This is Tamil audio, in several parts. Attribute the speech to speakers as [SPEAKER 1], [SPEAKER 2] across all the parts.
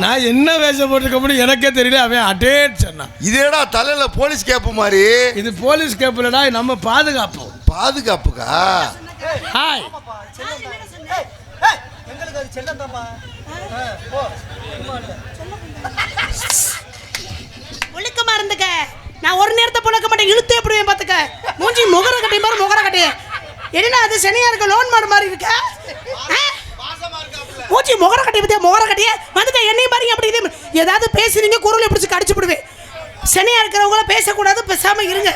[SPEAKER 1] நான் என்ன வேஷம் போட்டிருக்க எனக்கே தெரியல. அவன் அட்டேட் சொன்னான்.
[SPEAKER 2] இதேடா தலையில போலீஸ் கேப்பு மாதிரி.
[SPEAKER 1] இது போலீஸ் கேப்புலடா, நம்ம பாதுகாப்பு.
[SPEAKER 2] பாதுகாப்புக்கா?
[SPEAKER 1] ஹாய்
[SPEAKER 3] ஒழுக்கமா இருந்துக்க. நான் ஒரு நேரத்தை புழக்க மாட்டேன், இழுத்து எப்படியும் பார்த்துக்க. மூஞ்சி முகர கட்டி மாதிரி முகர கட்டி. என்ன அது சனியா இருக்க லோன் மாடு மாதிரி இருக்க? மூஞ்சி முகர கட்டி பத்தியா? முகர கட்டிய வந்துக்க. என்னையும் பாருங்க அப்படி. இதே ஏதாவது பேசுறீங்க குரலை பிடிச்சி கடிச்சு விடுவேன். சனியா இருக்கிறவங்கள பேசக்கூடாது, பேசாம இருங்க.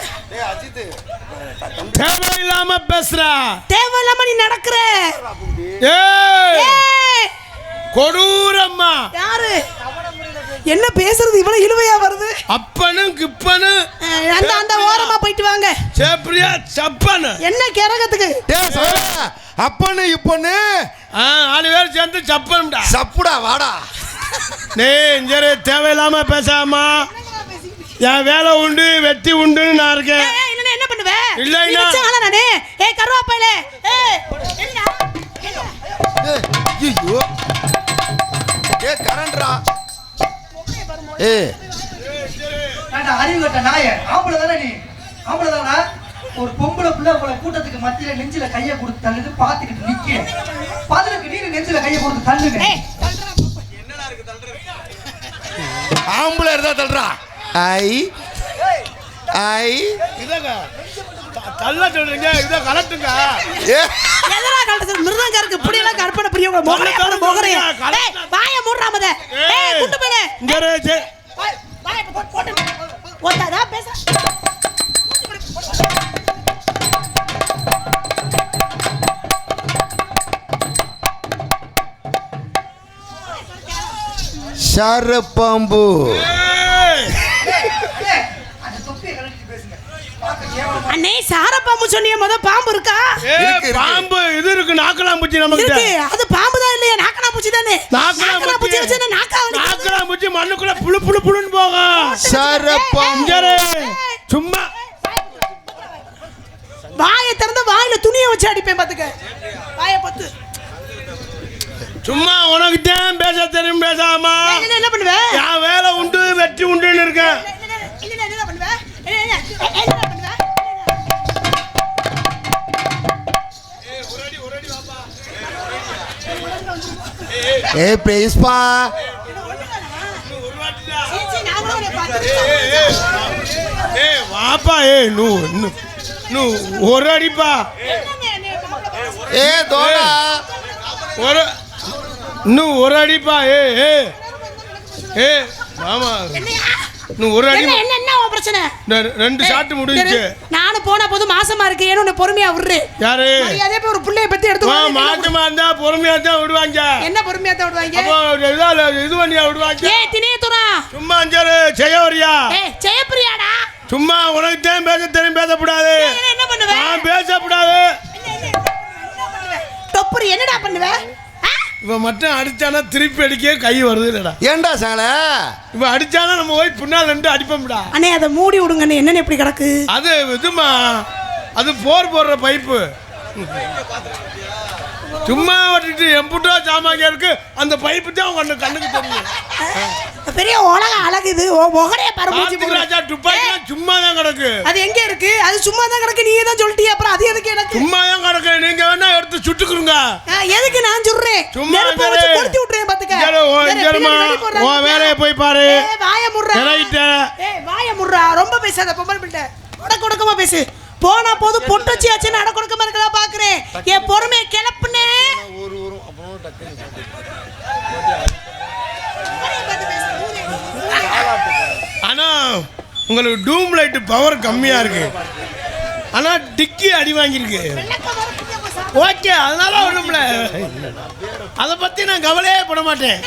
[SPEAKER 1] தேவையில்லாம பேசுற,
[SPEAKER 3] தேவையில்லாம நீ நடக்கிற.
[SPEAKER 1] கொடூரம்மா
[SPEAKER 3] யாரு என்ன பேசுறது இவ்வளவு இழுவையா வருது?
[SPEAKER 1] அப்பனும் கிப்பனு
[SPEAKER 3] அந்த அந்த ஓரமா போயிட்டு வாங்க.
[SPEAKER 1] சேப்ரியா சப்பனு என்ன
[SPEAKER 3] கேரகத்துக்கு?
[SPEAKER 2] அப்பனு இப்பனு
[SPEAKER 1] ஆளு பேர் சேர்ந்து சப்பனுடா.
[SPEAKER 2] சப்புடா வாடா.
[SPEAKER 1] டேய் தேவையில்லாம பேசாமா. என் வேலை உண்டு வெட்டி உண்டுன்னு நான் இருக்கேன்.
[SPEAKER 3] என்ன பண்ணுவேன்?
[SPEAKER 1] இல்லைன்னா
[SPEAKER 3] நானே கருவாப்பையில
[SPEAKER 2] ஐயோ கரண்டா.
[SPEAKER 4] அறிவு கட்ட நாய ஆம்பளை தானே நீ? ஆம்பளை தானா? ஒரு பொம்பளை பிள்ளை உங்களை கூட்டத்துக்கு மத்தியில நெஞ்சில கையை கொடுத்து தள்ளுது, பாத்துக்கிட்டு நிக்க. பதிலுக்கு நீங்க நெஞ்சில கையை கொடுத்து தள்ளுங்க.
[SPEAKER 2] ஆம்பளை இருந்தா தள்ளுறா. ஐ ஐ
[SPEAKER 1] இதங்க தள்ள சொல்றீங்க, இத கலட்டுங்க.
[SPEAKER 3] எதரா கலட்டு? மிருதங்கருக்கு இப்படி எல்லாம் கற்பனை பிரியவங்க மொகரைய. டேய் வாய மூடுறாமத. டேய் குண்டு பையலே இங்க வாய போட்டு போட்டாதா பேச.
[SPEAKER 2] சரப்பாம்பு
[SPEAKER 3] அண்ணே. சாரப்பாம்பு சொன்னியே, முத பாம்பு இருக்கா?
[SPEAKER 1] பாம்பு இது இருக்கு, நாக்கலாம்பூச்சி நமக்கு
[SPEAKER 3] இருக்கு. அது பாம்பு தான் இல்லையா? நாக்கலாம்பூச்சி தானே. நாக்கலாம்பூச்சி வச்சு
[SPEAKER 1] நாக்கலாம்பூச்சி மண்ணுக்குள்ள புளு புளு புளுன்னு போகும்.
[SPEAKER 2] சரப்பாம்பு
[SPEAKER 1] சும்மா
[SPEAKER 3] வாயை திறந்து வாயில துணியை வச்சு அடிப்பேன் பாத்துக்க. வாயை பத்து.
[SPEAKER 1] சும்மா உனக்கு தான் பேச தெரியும், பேசாமா.
[SPEAKER 3] என்ன பண்ணுவே?
[SPEAKER 1] என் வேலை உண்டு வெட்டி உண்டுன்னு இருக்கேன்.
[SPEAKER 3] என்ன பண்ணுவே?
[SPEAKER 2] பேஸ்பா
[SPEAKER 1] வாப்பா. ஒரு அடிப்பா.
[SPEAKER 2] தோடா
[SPEAKER 1] இன்னும் ஒரு அடிப்பா. மாமா ஒரு அடி.
[SPEAKER 3] என்ன பிரச்சனை?
[SPEAKER 1] ரெண்டு ஷாட் முடிஞ்சு.
[SPEAKER 3] நானும் போன போது மாசமா இருக்கு, ஏன்னு பொறுமையா விடுறே.
[SPEAKER 1] யாரு
[SPEAKER 3] அதே போய் ஒரு புள்ளைய பத்தி எடுத்து
[SPEAKER 1] மாசமா இருந்தா பொறுமையா தான் விடுவாங்க.
[SPEAKER 3] என்ன பொறுமையா தான் விடுவாங்க?
[SPEAKER 1] இது பண்ணியா விடுவாங்க.
[SPEAKER 3] தினேதுரா
[SPEAKER 1] சும்மா அஞ்சாரு செய்யவரியா?
[SPEAKER 3] செய்யப்பிரியாடா. சும்மா
[SPEAKER 1] உனக்கு தான் பேச தெரியும், பேசக்கூடாது.
[SPEAKER 3] என்ன பண்ணுவே?
[SPEAKER 1] பேசக்கூடாது.
[SPEAKER 3] தொப்புரி என்னடா பண்ணுவே?
[SPEAKER 1] இவன் மட்டும் அடிச்சானா திருப்பி அடிக்க கை வருது இல்லடா.
[SPEAKER 2] ஏண்டா சால
[SPEAKER 1] இவன் அடிச்சானா நம்ம போய் பின்னால் ரெண்டு அடிப்போம்டா.
[SPEAKER 3] அண்ணே அதை மூடி விடுங்க. என்னன்னு எப்படி கிடக்கு?
[SPEAKER 1] அது இதுமா, அது போர் போடுற பைப்பு. சும்மா விட்டுட்டு எம்புட்டோ சாமாங்க இருக்கு, அந்த பைப்பு தான் உங்க கண்ணுக்கு தெரியும்.
[SPEAKER 3] பெரிய உலக அழகு இது. முகரைய
[SPEAKER 1] ராஜா துப்பாக்கி சும்மா தான் கிடக்கு.
[SPEAKER 3] அது எங்க இருக்கு? அது சும்மா தான் கிடக்கு. நீயே தான் சொல்லிட்டீங்க, அப்புறம் அது எதுக்கு எனக்கு?
[SPEAKER 1] சும்மா தான் கிடக்கு. நீங்க வேணா எடுத்து சுட்டுக்குறீங்க.
[SPEAKER 3] எதுக்கு நான் சொல்றேன்?
[SPEAKER 1] சும்மா
[SPEAKER 3] கொளுத்தி விட்டுறேன் பாத்துக்க.
[SPEAKER 1] உன் வேலையை போய் பாரு.
[SPEAKER 3] வாய முடுறா. வாய முடுறா. ரொம்ப பேசாத பொம்பளை பிள்ளை. உடக்கமா பேசு. போனா போது பொட்டுச்சி ஆச்சுன்னு அடக்கொடுக்கமா இருக்கலாம் பாக்குறேன். என் பொறுமையை கிளப்புனே.
[SPEAKER 1] ஆனா உங்களுக்கு டூம் லைட் பவர் கம்மியா இருக்கு. ஆனா டிக்கி அடி வாங்கியிருக்கு. ஓகே, அதனால ஒண்ணுமில்ல. அதை பத்தி நான் கவலையே பட மாட்டேன்.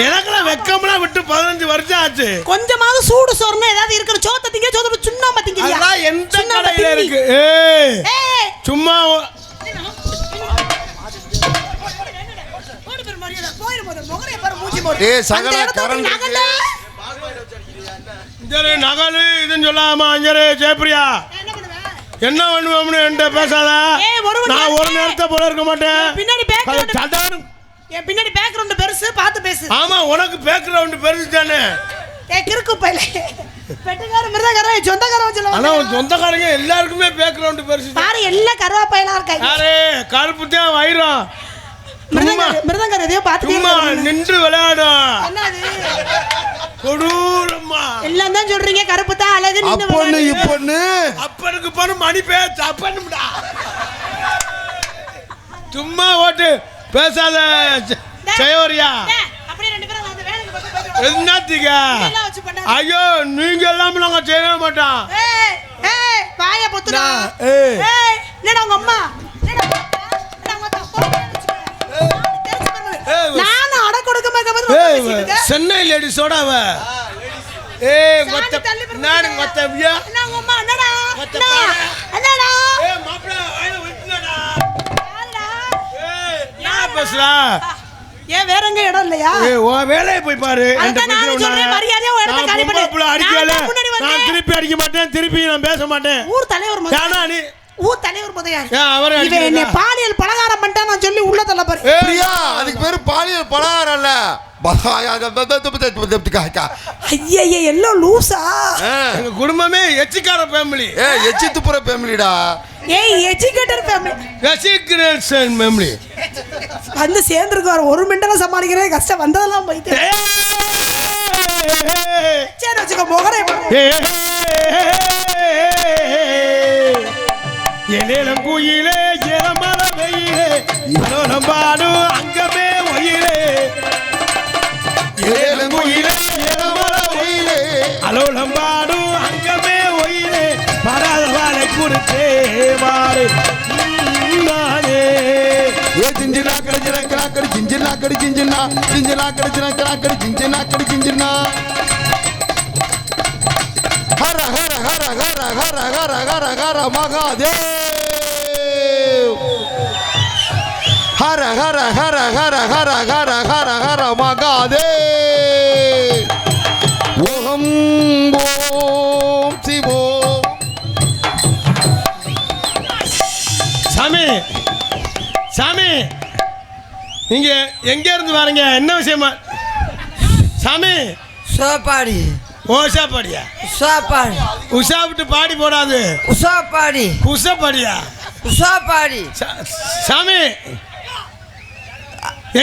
[SPEAKER 1] எனக்கெல்லாம் வெக்கம்லாம் விட்டு 15 வருஷம் ஆச்சு.
[SPEAKER 3] கொஞ்சமாவது சூடு சோறுனா ஏதாவது இருக்கிற சோத்த திங்க, சோத்த சுண்ணாம திங்க.
[SPEAKER 1] அதெல்லாம் எந்த கடையில இருக்கு? சும்மா நகலு இதுன்னு சொல்லாமா? அஞ்சரு ஜெயப்பிரியா என்ன பண்ணுவோம்னு என்கிட்ட பேசாத. நான் ஒரு நேரத்தை போல இருக்க மாட்டேன்.
[SPEAKER 3] பின்னாடி பேக்ரவுண்ட் பெருசு பார்த்து பேசு.
[SPEAKER 1] ஆமா உனக்கு பேக்ரவுண்ட் பெருசு தானே.
[SPEAKER 3] கிறுக்கு பையல பெட்டுக்கார மிருதக்கார சொந்தக்கார வச்சலாம்.
[SPEAKER 1] ஆனா சொந்தக்காரங்க எல்லாருக்குமே பேக்ரவுண்ட் பெருசு
[SPEAKER 3] பாரு எல்லாம் கருவா பையலா இருக்காங்க.
[SPEAKER 1] யாரு கருப்பு தான் வைரம்.
[SPEAKER 3] மிருதங்கார எதையோ பார்த்து
[SPEAKER 1] நின்று விளையாடும்.
[SPEAKER 3] என்னது
[SPEAKER 1] கொடூரமா
[SPEAKER 3] எல்லாம் தான் சொல்றீங்க. கருப்பு தான் அழகு.
[SPEAKER 2] அப்பொண்ணு இப்பொண்ணு
[SPEAKER 1] அப்பனுக்கு பொண்ணு மணி பேச்சு அப்பனுடா. சும்மா ஓட்டு பேசாத செய்வரியா.
[SPEAKER 3] அப்படியே ரெண்டு பேரும் அந்த வேலைக்கு போய்
[SPEAKER 1] என்னத்துக்கு?
[SPEAKER 3] எல்லாம் வச்சு பண்ணாத.
[SPEAKER 1] ஐயோ நீங்க எல்லாமே நாங்க செய்ய மாட்டோம்.
[SPEAKER 3] ஏய் ஏய் வாயை பொத்துடா.
[SPEAKER 2] ஏய்
[SPEAKER 3] ஏய் என்னடா உங்க அம்மா நானும் அட கொடுக்க மாட்டேன்.
[SPEAKER 1] சென்னை லேடிஸோட அவ நாடு மொத்தவியா பேசுறா.
[SPEAKER 3] ஏன் வேற எங்க இடம் இல்லையா?
[SPEAKER 1] வேலையை போய் பாரு. நான் திருப்பி அடிக்க மாட்டேன். திருப்பி நான் பேச மாட்டேன்.
[SPEAKER 3] ஊர் தலைவர் ஊர் தலைவர் முதலியார் இவன் என்னை பாலியல் பலகாரம் பண்ணிட்டா நான் சொல்லி உள்ள தள்ள பாரு.
[SPEAKER 2] பிரியா அதுக்கு பேரு பாலியல் பலகாரம் இல்ல.
[SPEAKER 3] ஐயா எல்லாம் லூசா.
[SPEAKER 1] எங்க குடும்பமே எச்சிக்கார ஃபேமிலி.
[SPEAKER 2] எச்சி துப்புற ஃபேமிலிடா.
[SPEAKER 3] ஏய் எஜுகேட்டர் ஃபேமிலி.
[SPEAKER 1] Education family.
[SPEAKER 3] வந்து சேர்ந்துருக்காரு. ஒரு மினிட்ல சமாளிக்கிறதே கஷ்டம். வந்ததெல்லாம் போயிட்டு சரி வச்சுக்க முகரே.
[SPEAKER 1] எலேலம் குயிலே ஏலமர வெயிலே அலோலம் பாடும் அங்கமே ஒயிலே. ஏலேலம் குயிலே ஏலமர வெயிலே அலோலம் பாடும் அங்கமே ஒயிலே. பராத வாழை கொடுத்தே வாழை நானே.
[SPEAKER 2] ஏ ஜிஞ்சினா கடி ஜினா கடி ஜிஞ்சினா கடி ஜிஞ்சினா ஜிஞ்சினா கடி ஜினா கடி ஜிஞ்சினா கடி ஜிஞ்சினா. ஹர ஹர ஹர ஹர ஹர ஹர ஹர ஹர மகாதேவ். ஹர ஹர ஹர ஹர ஹர ஹர ஹர ஹர மகாதேவ். ஓம் ஓம் சிவோ.
[SPEAKER 1] சாமி சாமி நீங்க எங்க இருந்து வரீங்க? என்ன விஷயமா சாமி?
[SPEAKER 5] சாப்பாடு
[SPEAKER 1] ஓசாப்பாடியா?
[SPEAKER 5] சாப்பாடு
[SPEAKER 1] உஷாவிட்டு பாடி போடாது.
[SPEAKER 5] சாப்பாடு
[SPEAKER 1] உஷாப்பாடியா?
[SPEAKER 5] சாப்பாடு
[SPEAKER 1] சாமி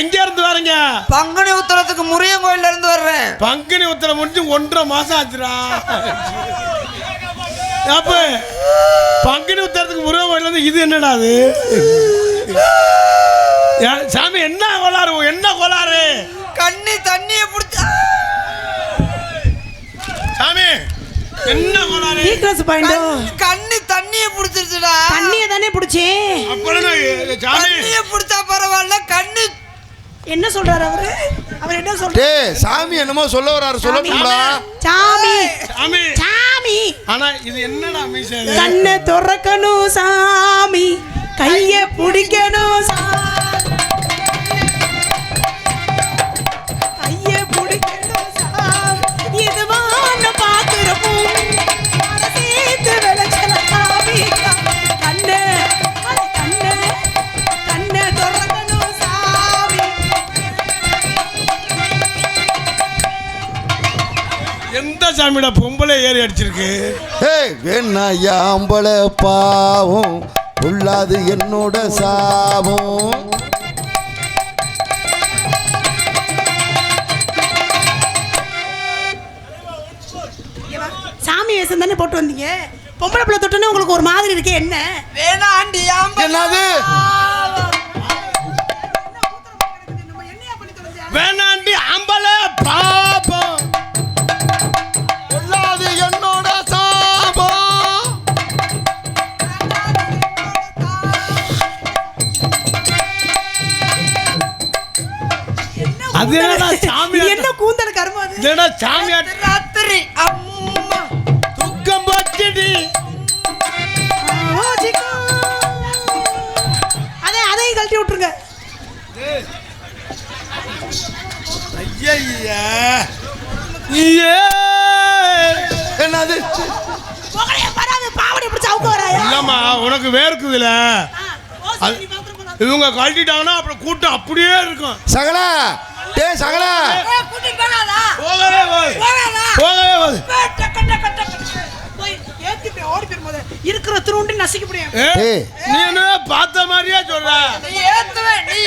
[SPEAKER 1] எங்க இருந்து வரீங்க?
[SPEAKER 5] பங்குனி உத்தரத்துக்கு முருகன் கோயில்ல இருந்து வர்றேன்.
[SPEAKER 1] பங்குனி உத்தரம் முடிஞ்சு 1.5 மாசம் ஆச்சுடா. அப்ப பங்குனி உத்தரத்துக்கு முருகன் கோயில்ல இருந்து இது என்னடா அது? சாமி என்ன கோளாறு? என்ன கோளாறு?
[SPEAKER 5] கண்ணி தண்ணியை பிடிச்சா
[SPEAKER 1] சாமி என்ன கோளாறு?
[SPEAKER 3] Weakness point.
[SPEAKER 5] கண்ணி தண்ணியை பிடிச்சிருச்சுடா.
[SPEAKER 3] தண்ணியை தானே பிடிச்சேன்.
[SPEAKER 1] அப்புறம் சாமி
[SPEAKER 5] தண்ணியை பிடிச்சா பரவாயில்ல. கண்ணி
[SPEAKER 3] என்ன சொல்றாரு அவரு? அவர் என்ன சொல்றாரு?
[SPEAKER 2] டேய் சாமி என்னமோ சொல்ல வராரு. சொல்லட்டும்டா
[SPEAKER 3] சாமி
[SPEAKER 1] சாமி
[SPEAKER 3] சாமி.
[SPEAKER 1] ஆனா இது என்னடா மீசை?
[SPEAKER 3] கண்ணை திறக்கணும் சாமி, கைய பிடிக்கணும் சாமி, கைய பிடிக்கணும் சாமி. இதுவான பாக்குறோம் சேர்த்து விளைச்சல சாமி. கண்ணு கண்ணு கண்ணை திறக்கணும் சாமி.
[SPEAKER 1] எந்த சாமியோட பொம்பளை ஏறி அடிச்சிருக்கு?
[SPEAKER 2] வேணா யாம்பள பாவம் உள்ளாது என்னோட சாபம்.
[SPEAKER 3] சாமி வேஷம் தானே போட்டு வந்தீங்க. பொம்பளை பிள்ளை தொட்டோன்னே உங்களுக்கு ஒரு மாதிரி இருக்கே என்ன?
[SPEAKER 5] வேணாண்டி
[SPEAKER 2] என்னது?
[SPEAKER 1] வேணாண்டி ஆம்பளை பாப்போம்
[SPEAKER 2] உள்ளாது என்னோட சாபம்.
[SPEAKER 1] அது என்னடா சாமி?
[SPEAKER 3] என்ன கூந்தல் கருமா அது?
[SPEAKER 1] என்னடா சாமி?
[SPEAKER 5] ராத்திரி அம்மா
[SPEAKER 1] துக்கம் பச்சடி.
[SPEAKER 3] அதையும் கழட்டி விட்டுருங்க.
[SPEAKER 1] ஐயா
[SPEAKER 2] என்னது?
[SPEAKER 3] பாவடி பிடிச்ச அவங்க வராயா?
[SPEAKER 1] இல்லம்மா உனக்கு வேர்க்குதுல இவங்க கழட்டிட்டாங்கன்னா அப்புறம் கூட்டம் அப்படியே இருக்கும்.
[SPEAKER 2] சகலா டேய் சகலா
[SPEAKER 5] கூட்டிட்டு போகாதா
[SPEAKER 1] போகவே போகுது போகவே போகுது.
[SPEAKER 3] போய் ஏத்தி போய் ஓடி போயிரும்போது இருக்கிற திருவுண்டி நசிக்க முடியும்.
[SPEAKER 2] ஏய்
[SPEAKER 1] நீ என்ன பார்த்த மாதிரியே சொல்ற.
[SPEAKER 5] நீ ஏத்த வேண்டியது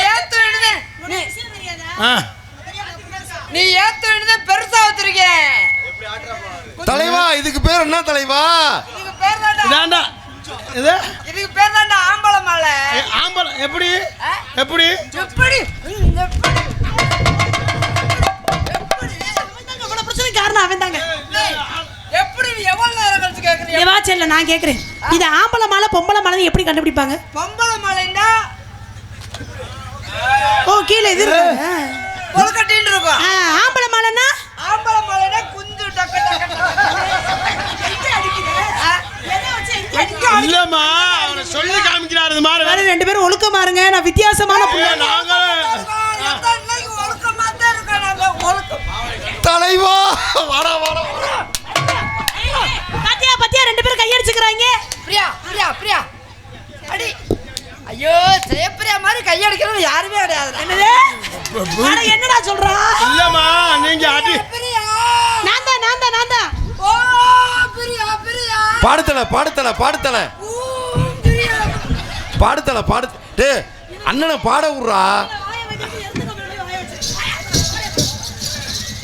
[SPEAKER 5] நீ ஏத்த வேண்டியது பெருசா வச்சிருக்கேன்.
[SPEAKER 2] தலைவா இதுக்கு பேர் என்ன தலைவா?
[SPEAKER 5] இதுக்கு பேர் தான்டா
[SPEAKER 1] இதாண்டா இது
[SPEAKER 5] இதுக்கு பேர் தான்டா ஆம்பளை மாலை.
[SPEAKER 1] ஆம்பளம் எப்படி எப்படி
[SPEAKER 5] எப்படி
[SPEAKER 3] அவ்வளவு பிரச்சனை காரணம் அவன் தாங்க.
[SPEAKER 5] எப்படி நீ எவ்வளவு நேரம் கழிச்சு கேக்குறீங்க?
[SPEAKER 3] ஏவா செல்ல நான் கேக்குறேன், இது ஆம்பளை மாலை பொம்பளை மாலை எப்படி கண்டுபிடிப்பாங்க?
[SPEAKER 5] பொம்பளை மாலைன்னா
[SPEAKER 3] ஓ கீழே இது இருக்கு.
[SPEAKER 5] கொல்கட்டின்னு இருக்கும்.
[SPEAKER 3] ஆம்பளை மாலைன்னா
[SPEAKER 5] ஆம்பளை மாலைன்னா குந்து டக்கு டக்கு
[SPEAKER 1] இல்லம்மா அவனை சொல்லி காமிக்கிறாரு இது மாதிரி
[SPEAKER 3] வேற ரெண்டு பேரும் ஒழுக்கமா இருங்க. நான் வித்தியாசமான புள்ள.
[SPEAKER 1] நாங்க
[SPEAKER 5] ஒழுக்கமா தான் இருக்கோம். நாங்க ஒழுக்கம்
[SPEAKER 2] தலைவா வாடா வாடா
[SPEAKER 3] பாத்தியா பாத்தியா ரெண்டு பேரும் கையடிச்சுக்கறாங்க.
[SPEAKER 5] பிரியா பிரியா பிரியா அடி ஐயோ ஜெயப்பிரியா மாதிரி கையடிக்கிறது யாருமே கிடையாது.
[SPEAKER 3] என்னது அட என்னடா சொல்றா?
[SPEAKER 1] இல்லம்மா நீங்க அடி
[SPEAKER 5] பிரியா
[SPEAKER 3] நான் தான்
[SPEAKER 5] ஓ பிரியா பிரியா
[SPEAKER 2] பாடுத்தல பாடுத்தல பாடுத்தல
[SPEAKER 5] பிரியா
[SPEAKER 2] பாடுத்தல பாடு டேய் அண்ணனை பாட விடுறா.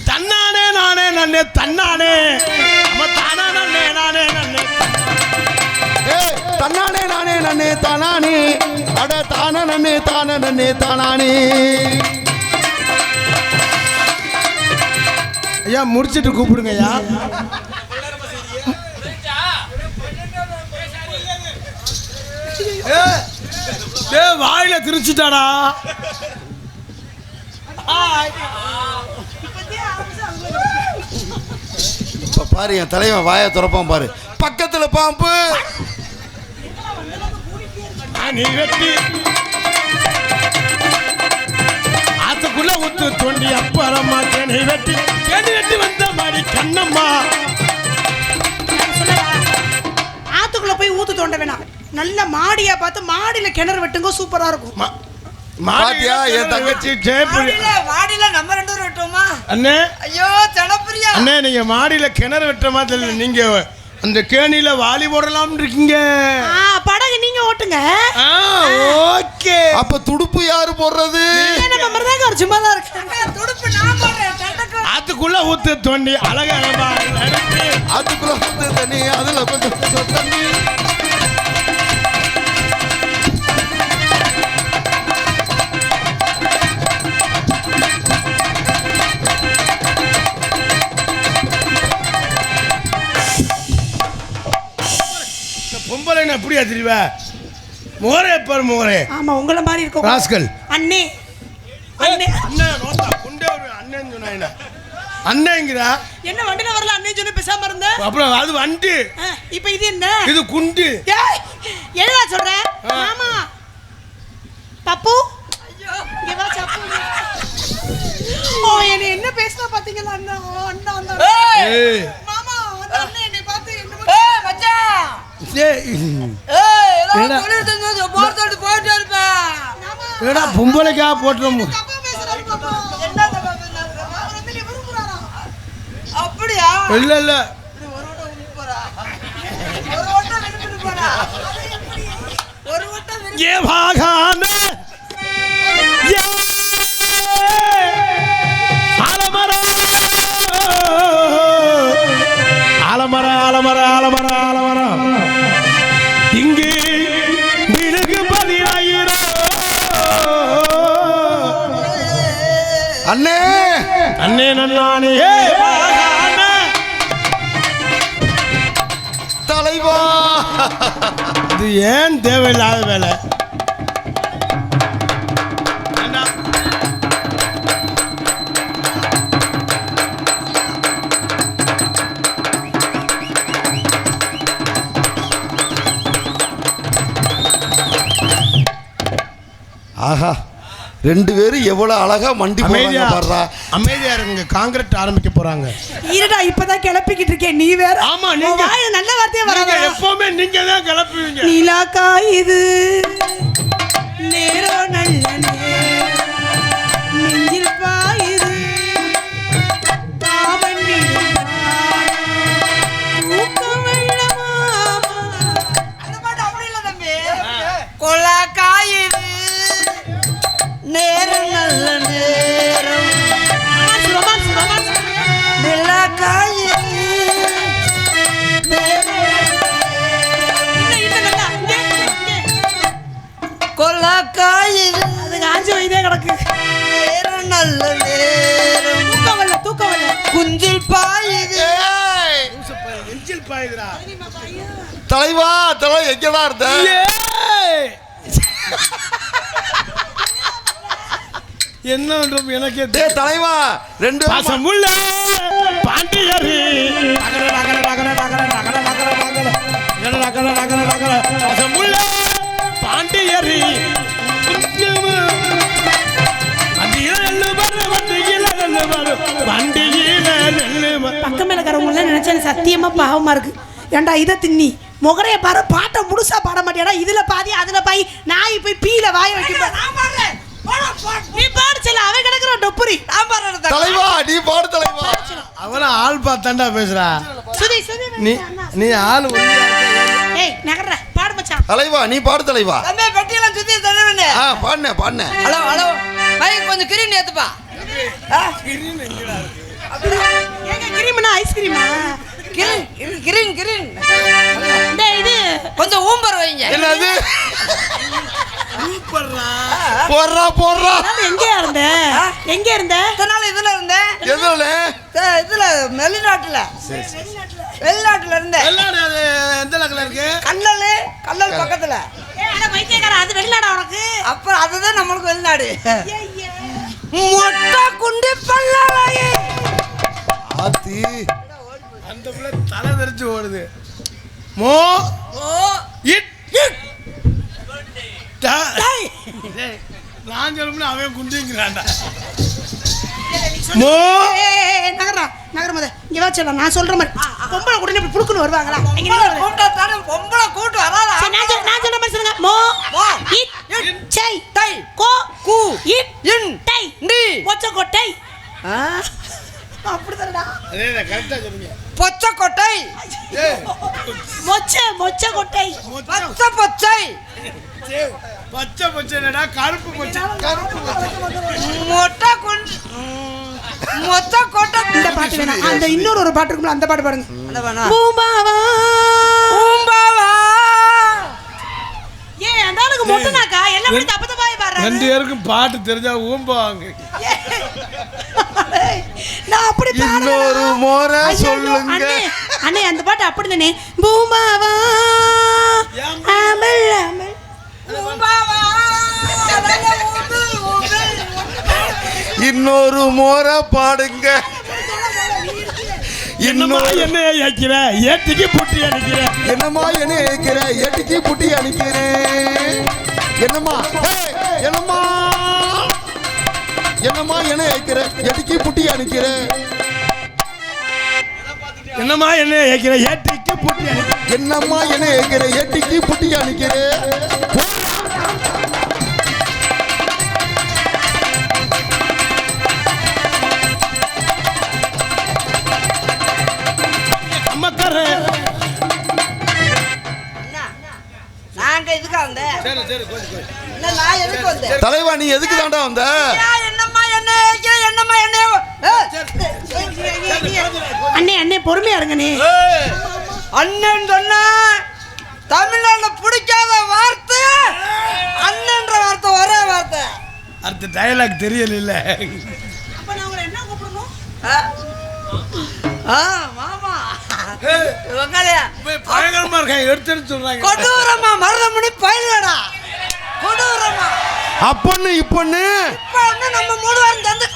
[SPEAKER 1] தன்னானே நானே நன்னே தன்னானே நம்ம தானா நன்னே நானே நன்னே
[SPEAKER 2] ஏய் தன்னானே நானே நன்னே தானானே அட தான நன்னே தான நன்னே தானானே.
[SPEAKER 1] ஐயா முடிச்சிட்டு கூப்பிடுங்க ஐயா. ஏய் வாயில திரிச்சிட்டாடா.
[SPEAKER 2] இப்ப பாரு என் தலைவன் வாயை திறப்பான் பாரு. பக்கத்துல பாம்பு
[SPEAKER 1] நீ வெட்டி ஆத்துக்குள்ள ஊத்து தோண்டி அப்பறமா தேனி வெட்டி தேனி வெட்டி வந்த மாதிரி கண்ணம்மா.
[SPEAKER 3] ஆத்துக்குள்ள போய் ஊத்து தோண்ட வேணாம். நல்ல மாடியா பார்த்து மாடியில கிணறு வெட்டுங்க, சூப்பரா இருக்கும்.
[SPEAKER 2] பாத்தியா என் தங்கச்சி
[SPEAKER 5] வாடியில நம்ம ரெண்டு பேரும் வெட்டுவோமா?
[SPEAKER 1] அண்ணே
[SPEAKER 5] ஐயோ ஜனப்பிரியா
[SPEAKER 1] அண்ணே நீங்க மாடியில கிணறு வெட்டுற மாதிரி இல்லை, நீங்க அந்த கேணியில வாலி போடலாம் இருக்கீங்க.
[SPEAKER 3] படகு நீங்க ஓட்டுங்க.
[SPEAKER 1] ஓகே
[SPEAKER 2] அப்ப துடுப்பு யாரு போடுறது?
[SPEAKER 3] நம்ம மருதாங்க ஒரு சும்மா தான் இருக்கு.
[SPEAKER 5] துடுப்பு நான் போடுறேன்.
[SPEAKER 1] அதுக்குள்ள ஊத்து தோண்டி அழகா
[SPEAKER 2] அதுக்குள்ள ஊத்து தண்ணி அதுல கொஞ்சம் தண்ணி.
[SPEAKER 1] பொம்பளை எப்படியா தெரிவ? மோரே பாரு மோரே.
[SPEAKER 3] ஆமா உங்கள மாதிரி இருக்கும்
[SPEAKER 1] ராஸ்கல்.
[SPEAKER 3] அண்ணே அண்ணே
[SPEAKER 1] அண்ணே நோட்டா குண்டே ஒரு அண்ணன் சொன்னாயினா அண்ணேங்கடா.
[SPEAKER 3] என்ன வண்டில வரல அண்ணே சொன்ன பேசாம இருந்த.
[SPEAKER 1] அப்புறம் அது வண்டி.
[SPEAKER 3] இப்போ இது என்ன?
[SPEAKER 1] இது குண்டு.
[SPEAKER 3] என்னடா சொல்ற? மாமா பப்பு இங்க வா சப்பு. ஓ என்ன பேசுறா பாத்தீங்களா அண்ணா? அண்ணா அண்ணா.
[SPEAKER 1] ஏய்
[SPEAKER 3] மாமா அந்த அண்ணே என்னை பார்த்து என்ன
[SPEAKER 5] ஏய் மச்சான் ஏய் எல்லாம் சொல்லிட்டு போறதோட போயிட்டே இருப்ப.
[SPEAKER 1] ஏடா பொம்பளைக்கா போட்றோம்.
[SPEAKER 3] தப்பா பேசுறாரு பாப்பா.
[SPEAKER 5] என்ன தப்பா பேசுறாரு?
[SPEAKER 3] அவர் வந்து நீ விரும்புறாரா?
[SPEAKER 5] அப்படியா?
[SPEAKER 1] இல்ல இல்ல
[SPEAKER 5] ஒரு ஓட்டம் விட்டு போறா. ஒரு ஓட்டம் விட்டு போறா. ஒரு ஓட்டம் விட்டு
[SPEAKER 1] ये भागाने ये आलमरा आलमरा आलमरा आलमरा आलमरा इंगे मिलग बलियायरो
[SPEAKER 2] அண்ணே
[SPEAKER 1] अन्ने नन्नाने ये भागाने
[SPEAKER 2] தலைவா
[SPEAKER 1] இது ஏன் தேவையில்லாத வேலை?
[SPEAKER 2] ஆஹா ரெண்டு பேரும் எவ்வளவு அழகா மண்டி போறாங்க பாருடா.
[SPEAKER 1] அமைதியா இருங்க, காங்கிரட் ஆரம்பிக்க போறாங்க.
[SPEAKER 3] இருடா இப்பதான் கிளப்பிக்கிட்டு இருக்கேன். நீ வேற
[SPEAKER 1] ஆமா நீங்க
[SPEAKER 3] நல்ல வார்த்தையே வராத.
[SPEAKER 1] எப்பவுமே நீங்க தான் கிளப்புவீங்க.
[SPEAKER 3] நிலா காயுது நேரம் நல்ல நேரம் நெஞ்சில் பாயுது காமன் தூக்கம் வெள்ளமாமா.
[SPEAKER 5] அந்த பாட்டு அப்படி இல்ல தம்பி. கொலா காயுது நேரம் நல்ல நேரம்
[SPEAKER 3] ரொமான்ஸ் ரொமான்ஸ்
[SPEAKER 5] நிலா காயுது
[SPEAKER 3] இன்னும் நல்லா இங்கே
[SPEAKER 5] கொலா காயுது
[SPEAKER 3] அது காஞ்சி வைதே கிடக்கு.
[SPEAKER 5] நேரம் நல்ல நேரம்
[SPEAKER 3] தூக்கம் வரல
[SPEAKER 5] குஞ்சில் பாயுது.
[SPEAKER 1] நெஞ்சில் பாயுதுடா.
[SPEAKER 2] தலைவா தலை எங்கடா இருந்த?
[SPEAKER 1] ஏய்! என்ன பண்றோம் எனக்கே
[SPEAKER 2] டேய் தலைவா ரெண்டு
[SPEAKER 1] பாசமுள்ள பாண்டியரி பாசமுள்ள பாண்டியரி
[SPEAKER 3] பக்கம் மேல இருக்கிறவங்க நினைச்சேன் சத்தியமா பாவமா இருக்கு. ஏன்டா இதை தின்னி முகரைய பாரு பாட்டை முழுசா பாட மாட்டேடா. இதுல பாதி அதுல பாய் நாய் போய் பீல வாய வைக்க. நீ பாடு செல்ல அவன் கிடக்குற டொப்புரி. நான் பாடுறேன்
[SPEAKER 2] தலைவா நீ பாடு தலைவா.
[SPEAKER 1] அவன ஆள் பார்த்தாண்டா பேசுறா.
[SPEAKER 3] சுதி சுதி
[SPEAKER 1] நீ ஆள்
[SPEAKER 3] ஏய் நகர்ற பாடு மச்சான்.
[SPEAKER 2] தலைவா நீ பாடு தலைவா.
[SPEAKER 5] தம்பி பெட்டியெல்லாம் சுத்தி தரவேனே.
[SPEAKER 2] பாடுனே
[SPEAKER 5] ஹலோ ஹலோ மைக் கொஞ்சம் கிரீன் ஏத்துப்பா.
[SPEAKER 3] ஏங்க கிரீம்னா ஐஸ்கிரீமா?
[SPEAKER 5] கிரீன் கிரீன் கிரீன்
[SPEAKER 3] இந்த இது
[SPEAKER 5] கொஞ்சம் ஊம்பர் வைங்க.
[SPEAKER 2] என்னது
[SPEAKER 1] சூப்பர்ரா.
[SPEAKER 2] போடுறா
[SPEAKER 3] எங்க இருந்த எங்க இருந்த?
[SPEAKER 5] இதனால இதுல இருந்தேன்.
[SPEAKER 2] எதுல?
[SPEAKER 5] இதுல வெளிநாட்டுல வெளிநாட்டுல இருந்தேன்.
[SPEAKER 1] வெளிநாடு எந்த லக்கல இருக்கு?
[SPEAKER 5] கல்லல் பக்கத்துல.
[SPEAKER 3] ஏய் அட வைத்தியக்கார அது வெளிநாடா உனக்கு?
[SPEAKER 5] அப்புறம் அதுதான் நம்மளுக்கு வெளிநாடு. மொட்டை குண்டி பல்லாயே
[SPEAKER 2] ஆத்தி
[SPEAKER 1] அந்த புள்ள தலை தெரிச்சு ஓடுது. மோ
[SPEAKER 5] ஓ
[SPEAKER 1] இட் நான் சொல்லும்னு அவன் குண்டிங்கிறான்டா. மோ
[SPEAKER 3] நகரா நகர மத இங்க வா செல்ல நான் சொல்ற மாதிரி பொம்பளை கூட இப்படி புடுக்குன்னு வருவாங்களா? நீங்க நில்லுங்க.
[SPEAKER 5] கூட்டா தானே பொம்பளை கூட்டு வராதா?
[SPEAKER 3] சரி, நான் சொல்ற மாதிரி சொல்லுங்க. மோ
[SPEAKER 5] மோ
[SPEAKER 3] இட் சை
[SPEAKER 5] தை
[SPEAKER 3] கோ
[SPEAKER 5] கூ
[SPEAKER 3] இட்
[SPEAKER 5] இன்
[SPEAKER 3] டை
[SPEAKER 5] டி
[SPEAKER 3] ஒச்சக்கொட்டை. அப்படிதான்டா.
[SPEAKER 1] அதே கரெக்டா சொல்லுங்க.
[SPEAKER 5] பொச்சக்கொட்டை
[SPEAKER 3] மொச்சக்கொட்டை.
[SPEAKER 5] பச்சை பச்சை
[SPEAKER 1] பச்சை பச்சைடா கருப்பு பச்சை.
[SPEAKER 5] மொட்டை குண்டி மொச்ச கொட்டை.
[SPEAKER 3] இந்த பாட்டு வேணாம். அந்த இன்னொரு ஒரு பாட்டு இருக்கும்ல அந்த பாட்டு பாருங்க.
[SPEAKER 5] அந்த வேணாம்.
[SPEAKER 3] பூம்பாவா
[SPEAKER 5] பூம்பாவா
[SPEAKER 3] ஏய் அந்த ஆளுக்கு மொட்டனாக்கா எல்லாம் அப்படி தப்பு தப்பாய் பாடுறாரு.
[SPEAKER 1] ரெண்டு பேருக்கும் பாட்டு தெரிஞ்சா ஊம்பாங்க.
[SPEAKER 3] நான் அப்படி பாடுறேன்.
[SPEAKER 2] இன்னொரு முறை சொல்லுங்க.
[SPEAKER 3] அண்ணே அந்த பாட்டு அப்படிதானே. பூம்பாவா அமல் அமல்
[SPEAKER 5] பூம்பாவா
[SPEAKER 2] இன்னொரு முறை பாடுங்க.
[SPEAKER 1] என்னமா என்ன ஏக்கிற ஏத்திக்கு புட்டி அடிக்கிற.
[SPEAKER 2] என்னம்மா என்ன ஏக்கிற ஏட்டிக்கு புட்டி அணிக்கிறேன். என்னம்மா என்னம்மா என்ன ஏக்கிற ஏட்டிக்கு புட்டி அணிக்கிறேன்.
[SPEAKER 1] என்னமா என்ன ஏக்கிற ஏத்திக்கு புட்டி அடிக்கிற.
[SPEAKER 2] என்னம்மா என்ன ஏக்கிற ஏட்டிக்கு புட்டி அணிக்கிறேன்.
[SPEAKER 5] நாங்க இதுக்கு வந்தேன்.
[SPEAKER 1] சரி சரி கொஞ்சம்
[SPEAKER 5] நான் எதுக்கு வந்தேன்?
[SPEAKER 2] தலைவா நீ எதுக்கு தாண்டா வந்த?
[SPEAKER 5] என்னம்மா என்ன என்னம்மா என்ன
[SPEAKER 3] அண்ணே அண்ணே பொறுமையா இருங்கண்ணே.
[SPEAKER 5] அண்ணன் சொன்னா தமிழ்நாட்டுல பிடிக்காத வார்த்தை அண்ணன்ற வார்த்தை ஒரே வார்த்தை.
[SPEAKER 1] அடுத்த டயலாக் தெரியல இல்ல.
[SPEAKER 3] அப்ப நான் உங்களை என்ன கூப்பிடணும்?
[SPEAKER 5] மாமா உங்களையா
[SPEAKER 1] பயங்கரமா இருக்காங்க எடுத்துன்னு சொல்றாங்க.
[SPEAKER 5] கொடூரமா மருதமணி பயிலடா கொடூரமா
[SPEAKER 2] அப்பன்னு இப்பன்னு
[SPEAKER 5] இப்ப வந்து நம்ம மூணு பேரும் சேர்ந்து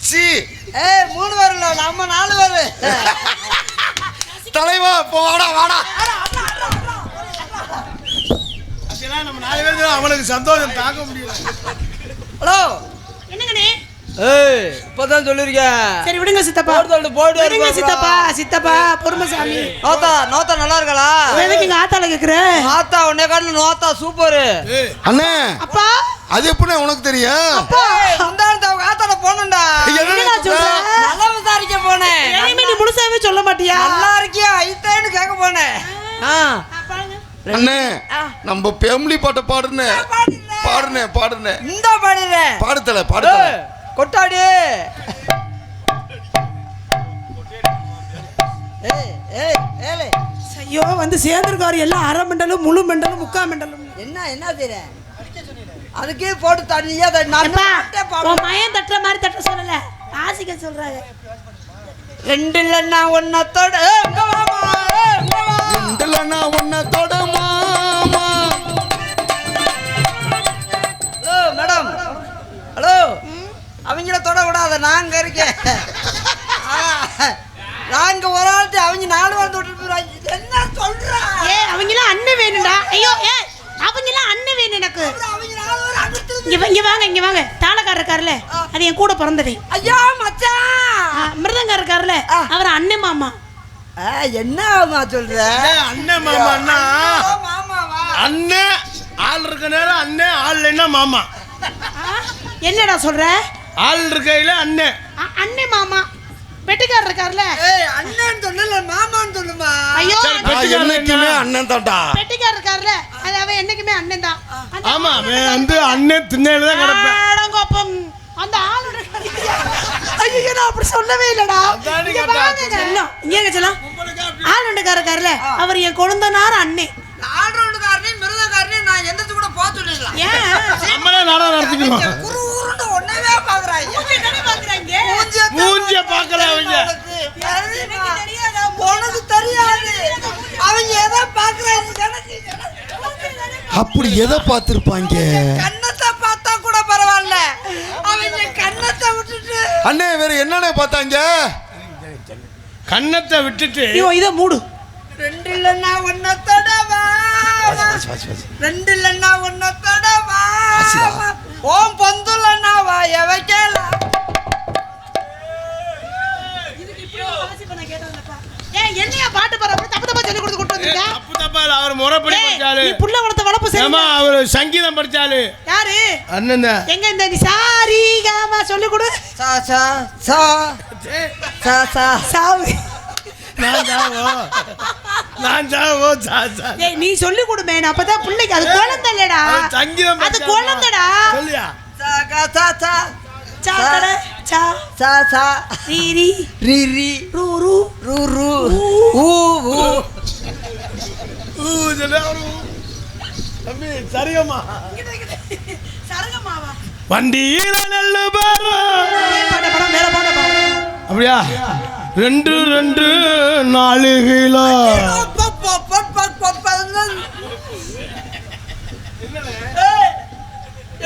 [SPEAKER 2] சி
[SPEAKER 5] மூணு பேர் இல்ல நம்ம 4 பேரு.
[SPEAKER 2] தலைவா இப்போ வாடா
[SPEAKER 1] நம்ம 4 பேர் அவனுக்கு சந்தோஷம் தாங்க முடியல.
[SPEAKER 5] ஹலோ
[SPEAKER 3] என்னங்கண்ணே
[SPEAKER 5] ஏய் இப்பதான் சொல்லிருக்கேன்.
[SPEAKER 3] சரி விடுங்க சித்தப்பா.
[SPEAKER 5] போயிட்டு
[SPEAKER 3] விடுங்க சித்தப்பா. சித்தப்பா பொறுமைசாமி.
[SPEAKER 5] நோத்தா நல்லா இருக்கலா?
[SPEAKER 3] எதுக்கு எங்க ஆத்தால கேக்குற?
[SPEAKER 5] ஆத்தா உன்னை காட்டில நோத்தா சூப்பர்.
[SPEAKER 2] அண்ணே
[SPEAKER 3] அப்பா
[SPEAKER 2] அது எப்படி உனக்கு தெரியும்?
[SPEAKER 5] முந்தானத்து அவங்க ஆத்தால போனேன்டா.
[SPEAKER 3] என்னடா சொல்ற?
[SPEAKER 5] நல்லா விசாரிக்க போனேன்.
[SPEAKER 3] இனிமே நீ முழுசாவே சொல்ல மாட்டியா?
[SPEAKER 5] நல்லா இருக்கியா ஐத்தேன்னு கேட்க போனேன்.
[SPEAKER 2] அண்ணே நம்ம ஃபேமிலி பாட்ட பாடுனே பாடுனே
[SPEAKER 5] இந்த பாடுறேன்.
[SPEAKER 2] பாடுதல
[SPEAKER 5] கொட்டாடி.
[SPEAKER 3] ஐயோ வந்து சேர்ந்திருக்காரு எல்லாம் அரை மண்டலம் முழு மண்டலம் முக்கா மண்டலம்.
[SPEAKER 5] என்ன செய்ற? அதுக்கே போட்டு தண்ணியா
[SPEAKER 3] உன் மயம் தட்டுற மாதிரி தட்ட சொல்லல, ஆசிக்க சொல்றாங்க.
[SPEAKER 5] ரெண்டு இல்லைன்னா ஒன்னத்தோட
[SPEAKER 2] ஒன்னத்தோட மாமா.
[SPEAKER 5] ஹலோ மேடம், ஹலோ அவங்கள தொட விடாத, நாங்க இருக்கேன். நாங்க ஒரு ஆள்கிட்ட அவங்க 4 வந்து விட்டு போயிடுவாங்க. என்ன சொல்றா?
[SPEAKER 3] அவங்களாம் அண்ணன் வேணும்டா. ஐயோ அவங்களாம் அண்ணன் வேணும் எனக்கு. இங்க வாங்க தாளக்காரர் இருக்காருல்ல, அது என் கூட பிறந்தது.
[SPEAKER 5] ஐயா மச்சான்
[SPEAKER 3] மிருதங்காரர் இருக்காருல்ல, அவர் அண்ணன் மாமா.
[SPEAKER 5] என்ன சொல்ற?
[SPEAKER 1] அண்ணன் மாமான்னா அண்ணன் ஆள் இருக்க நேரம் அண்ணன், ஆள் இல்லைன்னா மாமா.
[SPEAKER 3] என்னடா சொல்ற?
[SPEAKER 1] ஆள் இருக்கையில அண்ணன்
[SPEAKER 3] அண்ணன் மாமா. வெட்டிக்காரர் இருக்காருல்ல,
[SPEAKER 5] அண்ணன் சொல்லல மாமான்னு சொல்லுமா.
[SPEAKER 3] ஐயோ
[SPEAKER 2] என்னைக்குமே அண்ணன் தான்டா.
[SPEAKER 3] வெட்டிக்காரர் இருக்காருல்ல, அது அவன் என்னைக்குமே அண்ணன் தான்.
[SPEAKER 1] ஆமா வந்து அண்ணன் திண்ணையில தான் கிடப்பேன்.
[SPEAKER 3] அந்த ஆளோட ஐயோ நான் அப்படி சொல்லவே இல்லடா. இங்க செல்லம் ஆளுண்டக்காரர்ல அவர் என் கொழுந்தனார் அண்ணே.
[SPEAKER 5] ஆளுண்டக்காரனே மிருதக்காரனே நான் எந்திரத்து கூட போக சொல்லிடலாம்.
[SPEAKER 3] ஏன்
[SPEAKER 1] நம்மளே நாடகம் நடத்திக்குவோம்.
[SPEAKER 5] குரு ஊருன்னு ஒன்னவே பாக்குறாங்க.
[SPEAKER 1] மூஞ்சிய பார்க்கல அவங்க.
[SPEAKER 5] உனக்கு தெரியாது அவங்க எதை பாக்குறாங்க.
[SPEAKER 2] அப்படி எதை பார்த்திருப்பாங்க?
[SPEAKER 5] கண்ணத்தை பார்த்தா கூட பரவாயில்ல, அவங்க கண்ணத்தை விட்டுட்டு.
[SPEAKER 2] அண்ணே வேற என்னண்ணே பார்த்தாங்க?
[SPEAKER 1] கண்ணத்தை விட்டுட்டு
[SPEAKER 3] இதை மூடு.
[SPEAKER 5] ரெண்டு இல்லைன்னா ஒன்னத்தோட வா, ரெண்டு இல்லைன்னா ஒன்னத்தோட வா, ஓம் பொந்துலன்னா வாய வைக்கலாம்.
[SPEAKER 3] என்னையா பாட்டு பாரு, தப்பு தப்பா சொல்லி கொடுத்து கூட்டு வந்தீங்க.
[SPEAKER 1] தப்பு தப்பா இல்ல, அவர் முறைப்படி படிச்சாலு.
[SPEAKER 3] நீ புள்ள வளர்த்த வளப்பு சரி.
[SPEAKER 1] ஏமா அவர் சங்கீதம் படிச்சாலு.
[SPEAKER 3] யாரு?
[SPEAKER 1] அண்ணன் தான்.
[SPEAKER 3] எங்க இந்த நீ சாரி காமா சொல்லி கொடு.
[SPEAKER 5] சா சா சா சா சா
[SPEAKER 3] சாவு.
[SPEAKER 1] நான் ஜாவோ சா சா.
[SPEAKER 3] ஏய் நீ சொல்லி கொடுமே, அப்பதான் பிள்ளைக்கு அது குழந்தை இல்லடா.
[SPEAKER 1] சங்கீதம்
[SPEAKER 3] அது குழந்தைடா.
[SPEAKER 1] சொல்லியா?
[SPEAKER 5] சா கா சா சா
[SPEAKER 3] சாக்கட சா
[SPEAKER 5] சா சா
[SPEAKER 3] ரீ ரீ
[SPEAKER 5] ரி ரி
[SPEAKER 3] ரூ ரூ
[SPEAKER 5] ரு ரு ஊ ஊ
[SPEAKER 1] தம்பி சரிகமா
[SPEAKER 3] சரகமாவா
[SPEAKER 1] வண்டியில நெல்லு பாரு.
[SPEAKER 3] பாட பாட மேல பாட பாட.
[SPEAKER 1] அப்படியா? 2 4 கிலோ.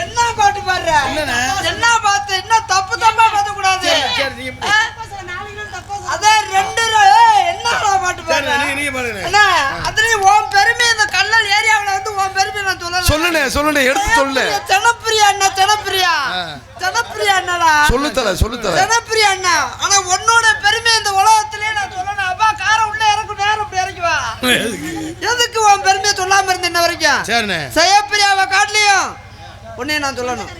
[SPEAKER 5] என்ன பாட்டு பாடுற? என்ன பாத்து என்ன தப்பு தப்பா பாத்த கூடாது. அதான் 2 என்ன பாட்டு பாடுற? என்ன அதுலயும் உன் பெருமை இந்த கல்லல் ஏரியாவுல வந்து உன் பெருமை நான் சொல்லல.
[SPEAKER 2] சொல்லுனே எடுத்து சொல்லு.
[SPEAKER 5] ஜனப்பிரியா அண்ணா, ஜனப்பிரியா அண்ணா
[SPEAKER 2] சொல்லு தல
[SPEAKER 5] ஜனப்பிரியா அண்ணா. ஆனா உன்னோட பெருமை இந்த உலகத்திலே நான் சொல்லணும். அப்பா கார உள்ள இறக்கும் நேரம் இப்படி இறக்கி வா. எதுக்கு உன் பெருமையை சொல்லாம இருந்த இன்ன வரைக்கும்?
[SPEAKER 1] சரிண்ணே.
[SPEAKER 5] சயப்பிரியாவை காட்டலையும் உன்னைய நான் சொல்லணும்.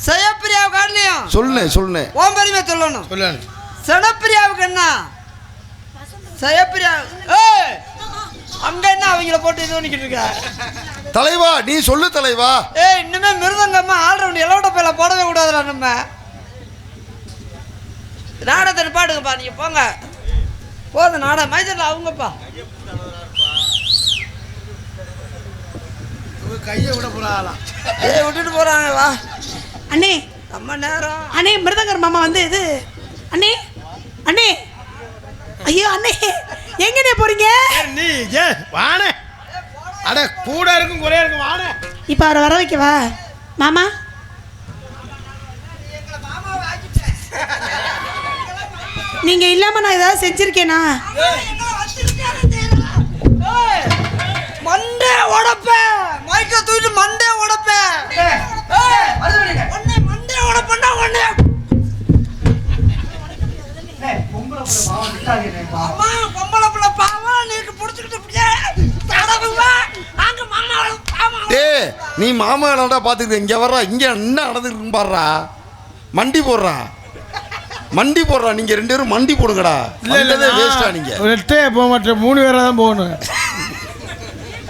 [SPEAKER 5] சயப்பிரியாவை காட்டலையும்
[SPEAKER 2] சொல்லுனே
[SPEAKER 5] உன் பெருமையை சொல்லணும்.
[SPEAKER 1] சொல்லு.
[SPEAKER 5] சனப்பிரியாவுக்கு என்ன? சயப்பிரியா அங்க என்ன அவங்கள போட்டு இது பண்ணிக்கிட்டு இருக்க?
[SPEAKER 2] தலைவா நீ சொல்லு தலைவா.
[SPEAKER 5] இன்னுமே மிருதங்கம்மா ஆல்ரவுண்ட் எலோட பேல போடவே கூடாதுடா. நம்ம நாடகத்தை பாடுங்கப்பா, நீங்க போங்க. போதும் நாடகம் மைசூர்ல அவங்கப்பா
[SPEAKER 1] கையை விட போறாங்களாம்.
[SPEAKER 5] விட்டுட்டு போறாங்க. வா
[SPEAKER 3] அண்ணே,
[SPEAKER 5] நம்ம நேரம்.
[SPEAKER 3] அண்ணே மிருதங்கர் மாமா வந்து இது. அண்ணே அண்ணே ஐயோ அண்ணே எங்கண்ணே போறீங்க?
[SPEAKER 1] நீ வானே அட கூட இருக்கும் குறையா இருக்கும் வானே.
[SPEAKER 3] இப்போ அவரை வர வைக்கவா மாமா? நீங்க இல்லாம நான் ஏதாவது செஞ்சிருக்கேனா?
[SPEAKER 5] மண்டே உடப்ப மைக்க தூக்கிட்டு மண்டே உடப்ப. மண்டே உடப்பா உடனே
[SPEAKER 4] புள்ள பாவம் விட்டாதீங்க பாவம்.
[SPEAKER 5] அம்மா பொம்பளை புள்ள பாவம் நீக்கு புடிச்சுக்கிட்டு இப்படியே தடவுவா அங்க மாமா பாவம்.
[SPEAKER 2] டேய் நீ மாமா என்னடா பாத்துக்கிட்டு இங்க வர்றா, இங்க என்ன நடந்துருக்கு பாடுறா, மண்டி போடுறா மண்டி போடுறா, நீங்க ரெண்டு பேரும் மண்டி போடுங்கடா. இல்ல வேஸ்டா நீங்க.
[SPEAKER 1] ரெட்டே போக மாட்டேன், 3 பேரா தான் போகணும்.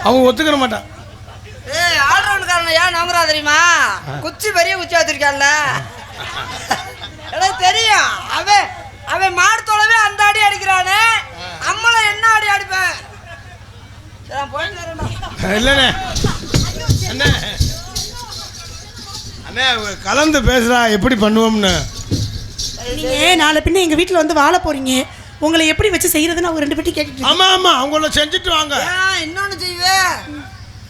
[SPEAKER 1] அவங்க ஒத்துக்கிற மாட்டான்.
[SPEAKER 5] ஏய் ஆல்ரவுண்ட்காரன் ஏன் நம்புறா தெரியுமா? குச்சி பெரிய குச்சி வச்சிருக்கான்ல எனக்கு தெரியும். அவன் மாடு தொலைவே அந்த அடி அடிக்கிறானே, அம்மளை என்ன அடி அடிப்பேன். சரி, நான் போயிட்டு வரேன்டா.
[SPEAKER 1] இல்லைண்ணே அண்ணே அண்ணே கலந்து பேசுறா எப்படி பண்ணுவோம்னு.
[SPEAKER 3] நீங்க நாளை பின்ன எங்க வீட்டுல வந்து வாழ போறீங்க, உங்களை எப்படி வச்சு செய்யறதுன்னு அவங்க 2 பேட்டி கேட்டுட்டு.
[SPEAKER 1] ஆமா ஆமா அவங்கள செஞ்சுட்டு வாங்க.
[SPEAKER 5] ஏன் இன்னொன்னு செய்வேன்,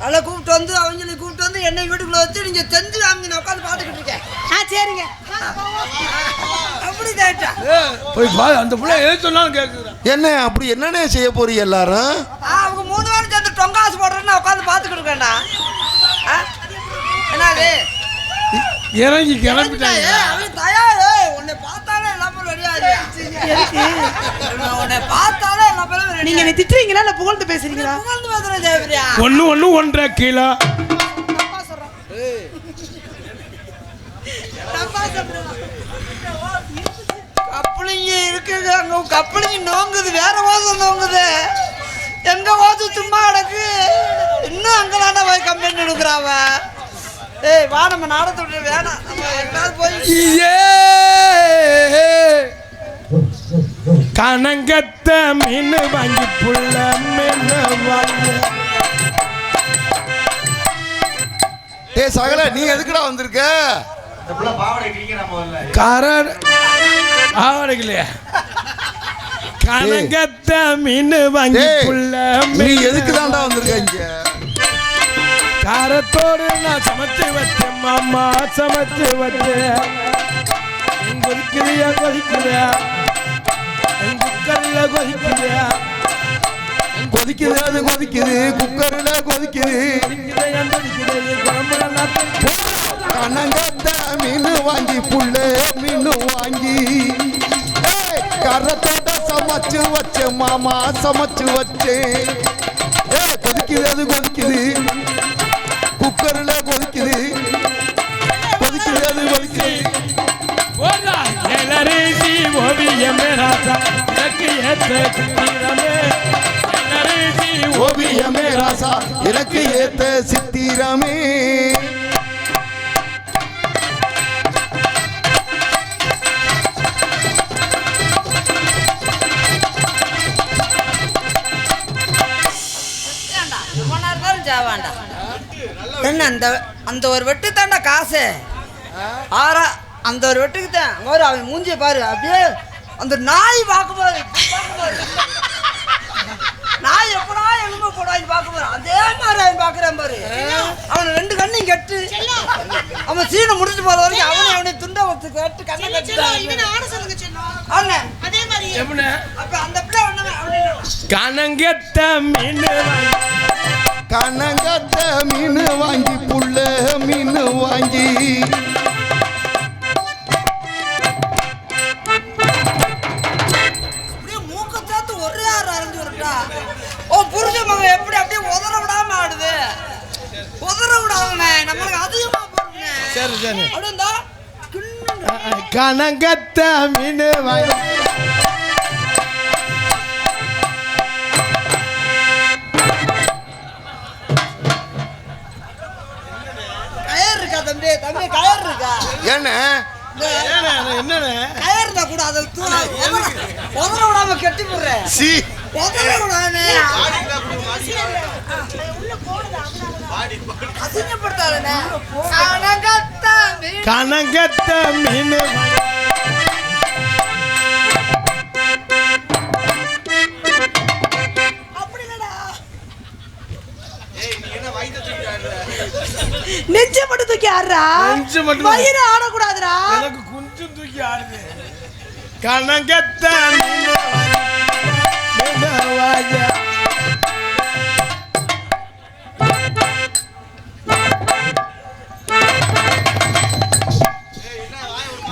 [SPEAKER 5] அவளை கூப்பிட்டு வந்து அவங்களை கூப்பிட்டு வந்து என்னை வீட்டுக்குள்ள வச்சு நீங்க செஞ்சு வாங்கி நான் உட்காந்து பாத்துக்கிட்டு இருக்கேன்.
[SPEAKER 3] சரிங்க.
[SPEAKER 5] அப்படி கேட்டா
[SPEAKER 1] போய் பா, அந்த பிள்ளை எது சொன்னாலும் கேட்குறேன்.
[SPEAKER 2] என்ன அப்படி என்னன்னே செய்ய போறீங்க எல்லாரும்?
[SPEAKER 5] அவங்க 3 பேரும் சேர்ந்து டொங்காசு போடுறேன்னு உட்காந்து பாத்துக்கிட்டு இருக்கேன்டா. என்னது
[SPEAKER 1] இறங்கி கிளம்பிட்டாங்க.
[SPEAKER 5] அவன் தயாரு உன்னை பார்த்தாலே எல்லாமே ரெடியாரு. உன்னை பார்த்தாலே எல்லா பேரும் ரெடி.
[SPEAKER 3] நீங்க என்ன திட்டுறீங்களா இல்ல புகழ்ந்து பேசுறீங்களா?
[SPEAKER 5] புகழ்ந்து பேசுற ஜெயபிரியா.
[SPEAKER 1] 1 1.5 கிலோ.
[SPEAKER 5] கப்பலிங்க இருக்குங்க, அங்க கப்பலிங்க நோங்குது, வேற வாசம் நோங்குது. எங்க வாசம் சும்மா கிடக்கு, இன்னும் அங்கதானே போய் கம்பெனி எடுக்கிறாவ. ஏய் வா நம்ம நாடத்தோட வேணாம், நம்ம எங்கேயாவது போய்
[SPEAKER 1] கனங்கத்த மீன் வாங்கி புள்ள மீன் வாங்கி.
[SPEAKER 2] டேய் சகல நீ எதுக்குடா வந்திருக்க?
[SPEAKER 6] இந்த புள்ள பாவடை கிழிக்கிற முதல்ல.
[SPEAKER 1] காரர் ஆவடைக்கலையா? கனங்கத்த மீன் வாங்கி
[SPEAKER 2] டேய்
[SPEAKER 1] புள்ள
[SPEAKER 2] நீ
[SPEAKER 1] மீன்
[SPEAKER 2] எதுக்கு தான்டா வந்திருக்க இங்க?
[SPEAKER 1] காரத்தோடு நான் சமைச்சு வச்சேன் மாமா, சமைச்சு வச்சேன். கொதிக்குதியா கொதிக்குதியா, குக்கர்ல கொதிக்குதியா,
[SPEAKER 2] கொதிக்குது அது கொதிக்குது, குக்கர்ல கொதிக்குது. கனங்கத்த மீன் வாங்கி புள்ள மீன் வாங்கி கரத்தோட சமைச்சு வச்சேன் மாமா, சமைச்சு வச்சேன். கொதிக்குது அது கொதிக்குது, குக்கர்ல கொதிக்குது, கொதிக்குது அது கொதிக்குது.
[SPEAKER 1] ஓவியமே ராசா எனக்கு ஏற்ற சித்திரமே,
[SPEAKER 2] ஓவியமே ராசா எனக்கு ஏத்த சித்திரமே.
[SPEAKER 5] என்ன அந்த ஒரு வெட்டு தாண்டா காசு ஆறா, அந்த ஒரு வெட்டுக்கு தான் ஒரு அவன் மூஞ்சிய பாரு, அப்படியே அந்த நாய் பார்க்கும்போது நாய் எப்படா எலும்பு போடுவாங்க பார்க்கும்போது அதே மாதிரி அவன் பார்க்குறான் பாரு. அவனை 2 கண்ணையும் கட்டு, அவன் சீனை முடிச்சுட்டு போற வரைக்கும் அவனை துண்டை வச்சு கட்டு கண்ணை கட்டு. அப்ப அந்த பிள்ளை ஒண்ணு
[SPEAKER 1] கனங்கத்த மீன்
[SPEAKER 2] கனங்கத்த மீன் வாங்கி புள்ள மீன் வாங்கி
[SPEAKER 5] ஒரே ஆறு அரைஞ்சு விட்டா ஓ புரிஞ்ச மகன் எப்படி அப்படியே உதற விடாம ஆடுது, உதற விடாம நம்மளுக்கு அதிகமா போடுங்க.
[SPEAKER 1] சரி சரி.
[SPEAKER 5] அப்படின்னா
[SPEAKER 1] கனங்கத்த மீன் வாங்கி
[SPEAKER 5] கயர் இருக்கா தம்பி, தம்பி கயர் இருக்கா?
[SPEAKER 2] என்ன
[SPEAKER 1] என்னண்ணே
[SPEAKER 5] கயர் இருந்தா கூட அதை உதற விடாம கட்டி போடுறேன்.
[SPEAKER 2] சி
[SPEAKER 5] உதற விடாம அசிங்கப்படுத்தாதே.
[SPEAKER 1] கனங்கத்த மீன்
[SPEAKER 3] நெஞ்ச மட்டும் தூக்கி ஆடுறா,
[SPEAKER 1] நெஞ்சு மட்டும்
[SPEAKER 3] வயிறு ஆடக்கூடாதுடா.
[SPEAKER 1] எனக்கு குஞ்சு தூக்கி ஆடுது. கனங்கத்த மீன் வாங்கி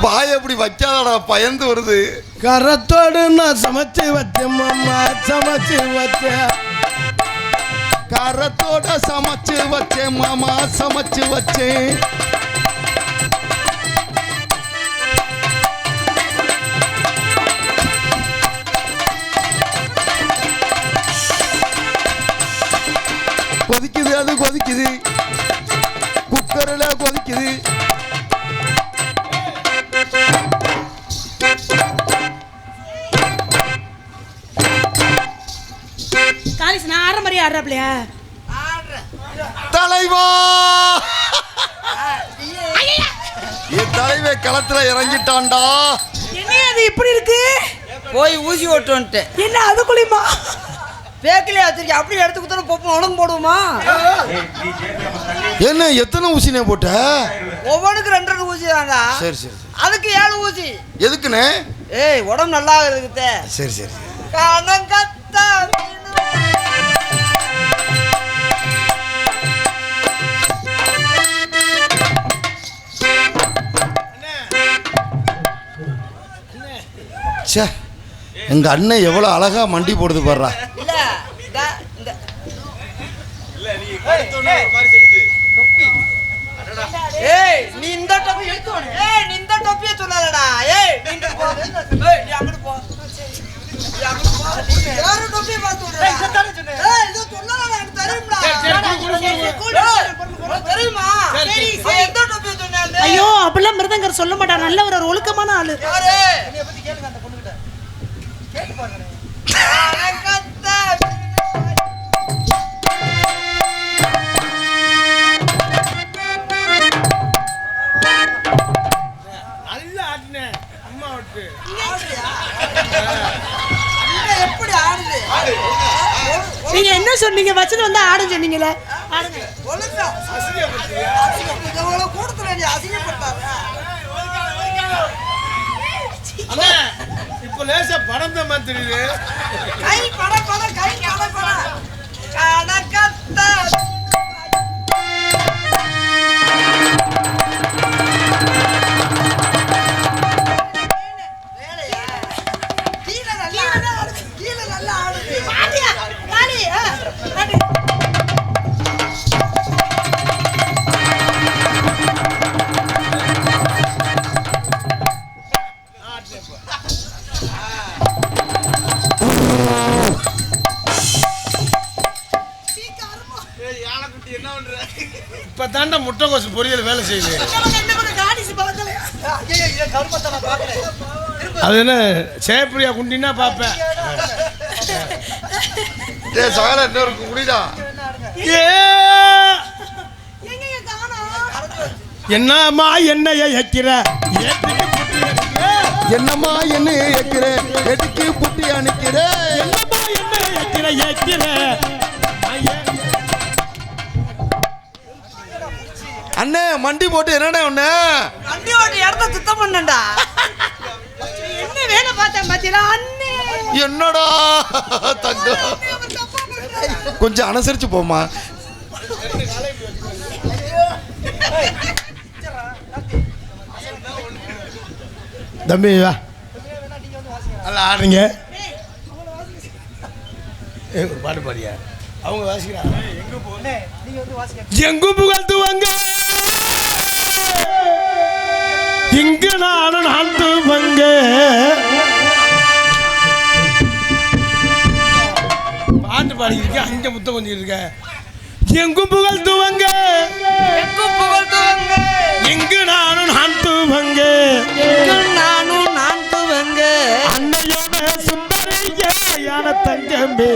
[SPEAKER 2] வாய் அப்படி வைக்காதடா, பயந்து வருது.
[SPEAKER 1] கரத்தோடு நான் சமைச்சு வச்சேன் மாமா சமைச்சு வச்சேன்
[SPEAKER 2] கரத்தோட சமைச்சு வச்சேன் மாமா சமைச்சு வச்சேன் கொதிக்குது அது கொதிக்குது குக்கரில் கொதிக்குது
[SPEAKER 3] காலிஸ் நான் ஆடுற மாதிரியே ஆடுறாப்லையா?
[SPEAKER 2] தலைவா என் தலைவை களத்துல இறங்கிட்டான்டா.
[SPEAKER 3] என்ன அது இப்படி இருக்கு?
[SPEAKER 5] போய் ஊசி ஓட்டு வந்துட்டேன்.
[SPEAKER 3] என்ன அதுக்குள்ளேயுமா
[SPEAKER 5] பேக்கிலே வச்சிருக்கேன். அப்படியே எடுத்து கொடுத்தா பொப்பு உடம்பு போடுவோமா?
[SPEAKER 2] என்ன எத்தனை ஊசினே போட்ட?
[SPEAKER 5] ஒவ்வொன்றுக்கு 2 ஊசி தான்டா.
[SPEAKER 2] சரி சரி
[SPEAKER 5] அதுக்கு 7 ஊசி.
[SPEAKER 2] எதுக்குண்ணே?
[SPEAKER 5] ஏய் உடம்பு நல்லா இருக்குது.
[SPEAKER 2] சரி சரி
[SPEAKER 5] கனகத்தா
[SPEAKER 2] சே எங்க அண்ணன் எவ்வளவு அழகா மண்டி போடுது பாடுறா.
[SPEAKER 5] இல்ல இந்த ஏய் நீ இந்த டோப்பி எடுத்து வர. ஏய் நீ இந்த டோப்பியே சொல்லலடா. ஏய் நீ இங்க போ. ஏய் நீ அங்க போ. நீ அங்க போ. வேற டோப்பியே பாத்து வர. ஏய் இத தானே சொன்னேன். ஏய் இது சொல்லலடா எனக்கு தெரியும்டா. தெரியுமா? சரி சரி எந்த டோப்பியே சொன்னேன்?
[SPEAKER 3] ஐயோ அப்படிலாம் மிருதங்கர் சொல்ல மாட்டார். நல்ல ஒரு ஒழுக்கமான ஆளு.
[SPEAKER 5] யாரு? என்னைய பத்தி கேளுங்க அந்த பொண்ணுகிட்ட. கேட்டு பாருங்க. கனகத்தா
[SPEAKER 1] நல்லா ஆடினேன் அம்மா விட்டு.
[SPEAKER 5] எப்படி ஆடுது?
[SPEAKER 3] நீங்க என்ன சொன்னீங்க? வச்சுட்டு வந்து ஆடுன்னு சொன்னீங்களே. ஆடுங்க.
[SPEAKER 5] ஒழுங்கா இவ்வளவு கூட்டத்துல நீ அசிங்கப்பட்டாரு.
[SPEAKER 1] அண்ணா இப்போ லேசா படம் தான் மாதிரி தெரியுது.
[SPEAKER 5] கை பட கனகத்தா கீழே நல்லா ஆடுது.
[SPEAKER 1] இப்போ தாண்டா முட்டைக்கோசு பொரியல் வேலை செய்யுது. அது என்ன சேப்பிரியா குண்டினா பார்ப்பேன்.
[SPEAKER 2] சகல இன்னொரு குடிடா.
[SPEAKER 1] என்னம்மா என்னைய வைக்கிற
[SPEAKER 2] என்னம்மா என்ன ஏக்கிற எதுக்கு புட்டி அணைக்கிற?
[SPEAKER 1] என்னம்மா என்னைய வைக்கிற
[SPEAKER 2] அண்ணே மண்டி போட்டு என்னடா ஒண்ணு
[SPEAKER 5] வண்டி ஓட்டி இடத்த சுத்தம் பண்ணண்டா.
[SPEAKER 3] என்ன வேலை பார்த்தேன் பாத்தீங்களா அண்ணே?
[SPEAKER 2] என்னடா தங்கம் கொஞ்சம் அனுசரிச்சு போமா.
[SPEAKER 1] தம்பி வா நல்லா ஆடுறீங்க. ஒரு பாட்டு பாடியா? அவங்க வாசிக்கிறாங்க. எங்கும் புகழ்த்துவாங்க இங்கு நானும் ஆண்டுவாங்க. பாட்டு பாடிக்கிருக்க அங்க முத்தம் கொஞ்சம் இருக்க. எங்கும் புகழ்த்துவாங்க இங்கு நானும் ஆண்டுவாங்க. அன்னையோட சுந்தரியான தங்கமே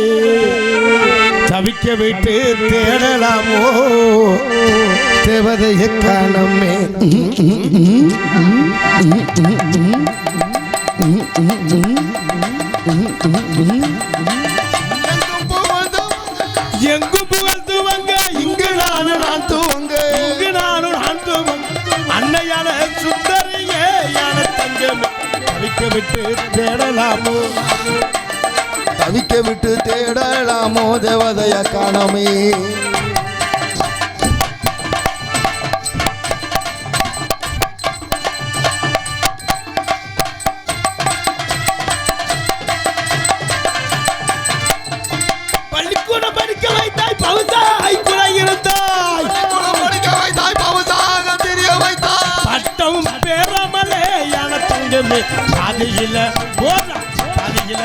[SPEAKER 1] தவிக்க விட்டு தேடலாமோ தேவதைய காணமே. எங்கு புகழ்த்துவாங்க இங்கு நானும் நான் துவங்க. இங்கு நானும் நான் துவங்க. அன்னையான சுந்தரியான தங்கமே தவிக்க விட்டு தேடலாமோ
[SPEAKER 2] தவிக்க விட்டு தேடலாமோ தேவதைய காணமே.
[SPEAKER 1] தம்பி பாதியில போடா பாதியில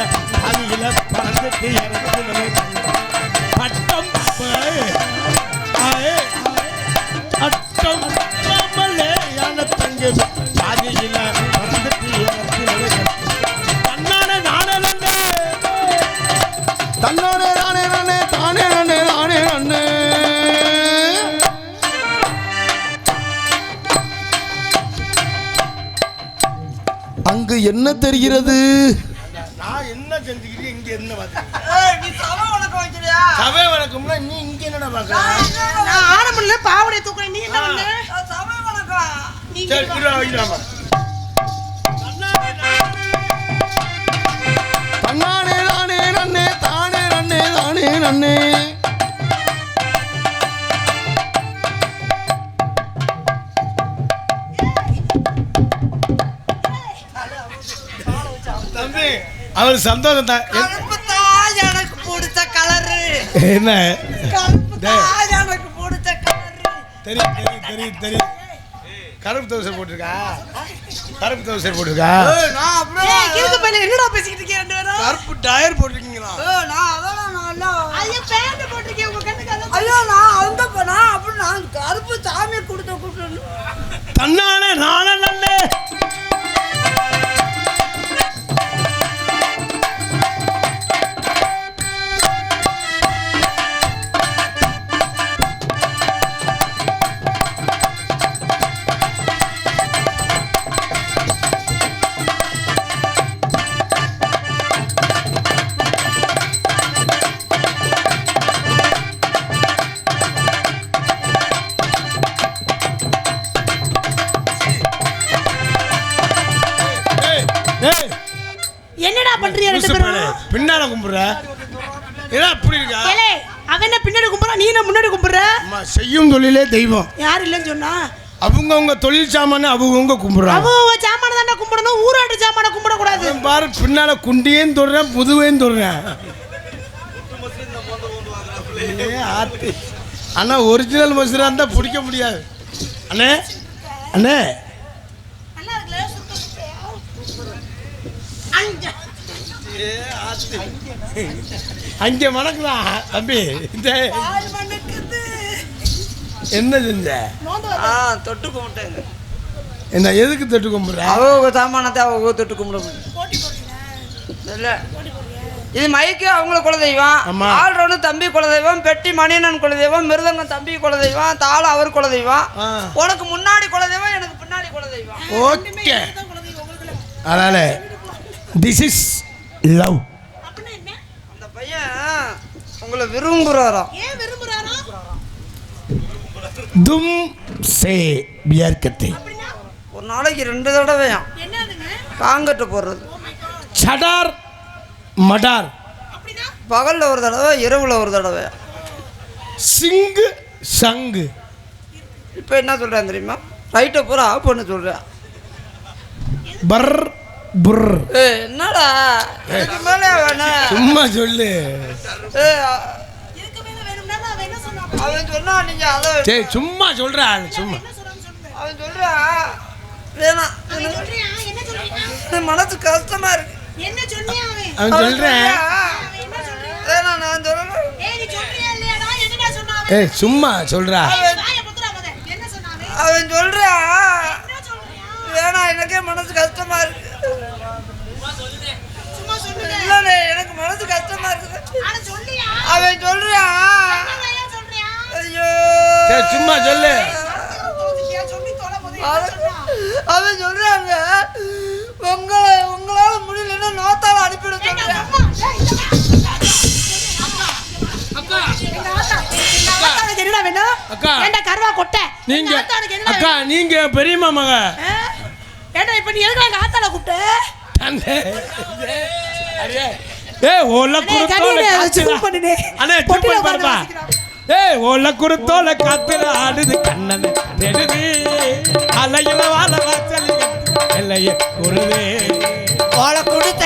[SPEAKER 1] பறந்துட்டு இறங்குது பட்டம் அட்டம் யான தங்கு பாதியில பறந்துட்டு இறங்குது தன்னானே நானே
[SPEAKER 2] தன்னோட நானே நானே தானே நானே நானே நானே. அங்கு என்ன தெரிகிறது?
[SPEAKER 1] நான் என்ன செஞ்சுக்கிட்டு இங்க என்ன பார்த்தேன்
[SPEAKER 5] நீ சபை வணக்கம் வைக்கிறியா?
[SPEAKER 1] சபை வணக்கம்னா நீ இங்க என்னடா பார்க்கற
[SPEAKER 3] நான் ஆரம்பத்துல பாவடைய தூக்குறேன் நீ என்ன பண்ண
[SPEAKER 5] சபை வணக்கம்.
[SPEAKER 1] சரி குடுறா வைக்கலாமா
[SPEAKER 2] தன்னானே நானே நன்னே தானே நன்னே தானே நன்னே.
[SPEAKER 1] தம்பி அவர் சந்தோஷம் தான்
[SPEAKER 5] கருப்பு தான் எனக்கு பிடிச்ச கலரு.
[SPEAKER 1] என்ன
[SPEAKER 5] கருப்பு தான் எனக்கு பிடிச்ச கலரு.
[SPEAKER 1] தெரியும் கருப்பு தோசை போட்டிருக்கா
[SPEAKER 5] நான் அப்படியே
[SPEAKER 3] இருக்கு பையன் என்னடா பேசிக்கிட்டு இருக்கீங்க ரெண்டு பேரும்
[SPEAKER 1] கருப்பு டயர் போட்டிருக்கீங்களா
[SPEAKER 5] நான் அதெல்லாம் நான் எல்லாம்
[SPEAKER 3] ஐயோ பேண்ட் போட்டுருக்கீங்க உங்க கண்ணுக்கு அதான்
[SPEAKER 5] ஐயோ நான் அந்த நான் அப்படி நான் கருப்பு சாமி கொடுத்து
[SPEAKER 1] தன்னானே நானே நல்லே
[SPEAKER 3] என்னடா பண்றீங்க ரெண்டு பேரும்
[SPEAKER 1] பின்னால கும்பிடுற ஏன்னா அப்படி இருக்கா
[SPEAKER 3] ஏலே அவன் என்ன பின்னாடி கும்பிடுறா நீ என்ன முன்னாடி கும்பிடுற
[SPEAKER 1] அம்மா செய்யும் தொழிலே தெய்வம்
[SPEAKER 3] யார் இல்லைன்னு சொன்னா
[SPEAKER 1] அவங்கவுங்க தொழில் சாமான அவங்கவுங்க கும்பிடுறாங்க
[SPEAKER 3] அவங்க சாமான தானே கும்பிடணும் ஊராட்டு சாமான கும்பிடக்கூடாது
[SPEAKER 1] அவன் பாரு பின்னால குண்டியேன்னு தொடுறேன் புதுவேன்னு தொடுறேன் ஆத்தி அண்ணா ஒரிஜினல் மசூரா இருந்தா பிடிக்க முடியாது அண்ணே அண்ணே
[SPEAKER 3] நல்லா இருக்குல்ல
[SPEAKER 1] அங்கே வணக்கலாம் தம்பி இந்த என்ன செஞ்ச
[SPEAKER 5] தொட்டு கும்பிட்டேங்க.
[SPEAKER 1] என்ன எதுக்கு தொட்டு கும்பிட்ற
[SPEAKER 5] அவங்க சாமானத்தை அவங்க தொட்டு கும்பிட இல்லை இது மைக்கு அவங்கள குலதெய்வம்,
[SPEAKER 1] ஆமா.
[SPEAKER 5] ஆல்ரவுண்டு தம்பி குலதெய்வம், பெட்டி மணியனன் குலதெய்வம், மிருதங்கம் தம்பி குலதெய்வம், தாளம் அவர் குலதெய்வம்.
[SPEAKER 1] ஆ.
[SPEAKER 5] உனக்கு முன்னாடி குலதெய்வம் எனக்கு பின்னாடி குலதெய்வம்.
[SPEAKER 1] ஓகே அதனால திஸ் இஸ் லவ்
[SPEAKER 5] அந்த பையன் உங்களை விரும்புகிறாராம்.
[SPEAKER 3] ஏன் விரும்புறாரா
[SPEAKER 1] தும் சே பியர் கத்தை
[SPEAKER 5] ஒரு நாளைக்கு 2 தடவையாம்
[SPEAKER 3] என்னதுங்க
[SPEAKER 5] காங்கட்டு போடுறது.
[SPEAKER 1] சடார் மடார்
[SPEAKER 3] அப்படினா
[SPEAKER 5] பகலில் ஒரு தடவை இரவில் ஒரு தடவை.
[SPEAKER 1] சிங்கு சங்கு
[SPEAKER 5] இப்போ என்ன சொல்கிறேன் தெரியுமா? ரைட்டை பூரா ஆஃப் பண்ண சொல்கிறேன்.
[SPEAKER 1] பர் புர்
[SPEAKER 5] என்னடா இதுக்கு மேலே வேணாம்.
[SPEAKER 1] சும்மா சொல்லு
[SPEAKER 3] இதுக்கு மேல வேணும்னா அவன் என்ன சொன்னா
[SPEAKER 5] அவன் சொன்னா நீங்கள் அதை
[SPEAKER 1] சரி சும்மா சொல்றா சும்மா
[SPEAKER 3] என்ன சொல்றான்னு சொல்லுங்க
[SPEAKER 5] அவன் சொல்கிறான் வேணாம்
[SPEAKER 3] அவன் சொல்றியா என்ன சொல்றியா
[SPEAKER 5] எனக்கு மனசு கஷ்டமாக இருக்கு.
[SPEAKER 3] என்ன சொன்னியா அவன்
[SPEAKER 1] அவன் சொல்றேன்
[SPEAKER 3] அவன் என்ன சொல்றியா
[SPEAKER 5] வேணாம் நான் சொல்லணும்.
[SPEAKER 3] ஏய் நீ சொல்றியா இல்லையாடா என்னடா சொன்னா அவன்
[SPEAKER 1] ஏய் சும்மா சொல்றா
[SPEAKER 3] வாயை பத்துறா முத என்ன சொன்னா அவன்
[SPEAKER 5] அவன் சொல்கிறான்
[SPEAKER 3] என்ன சொல்றியா
[SPEAKER 5] வேணாம் எனக்கே மனசு கஷ்டமாக இருக்கு.
[SPEAKER 3] சும்மா சொல்லுங்க
[SPEAKER 5] இல்லைண்ணே எனக்கு மனசு கஷ்டமாக இருக்குது.
[SPEAKER 3] ஆனா சொல்லியா
[SPEAKER 5] அவன் சொல்கிறான்
[SPEAKER 3] என்னையா சொல்றியா
[SPEAKER 5] ஐயோ
[SPEAKER 1] சரி சும்மா சொல்லு
[SPEAKER 3] சொல்லி தொலை முத என்ன சொன்னா
[SPEAKER 5] அவன் சொல்றாங்க உங்களால முடியலன்னா நோத்தால அனுப்பிட சொல்றேன்.
[SPEAKER 3] என்னடா வேணும்
[SPEAKER 1] அக்கா.
[SPEAKER 3] ஏண்டா கருவா கொட்டை
[SPEAKER 1] நீங்க
[SPEAKER 3] எங்க ஆத்தாளுக்கு என்னடா
[SPEAKER 1] அக்கா நீங்க பெரியம்மா மக
[SPEAKER 3] ஏண்டா இப்ப நீ எதுக்கு எங்க ஆத்தால கூப்பிட்ட
[SPEAKER 1] ஏய் ஓல குருத்தோல
[SPEAKER 3] சூப் பண்ணுனே
[SPEAKER 1] அண்ணே சூப் பண்ணி பாருப்பா ஏய் ஓல குருத்தோல காத்துல ஆடுது கண்ணன் நெடுது அலையில வாழ வாசல் எல்லைய குருதே
[SPEAKER 5] ஓல கொடுத்த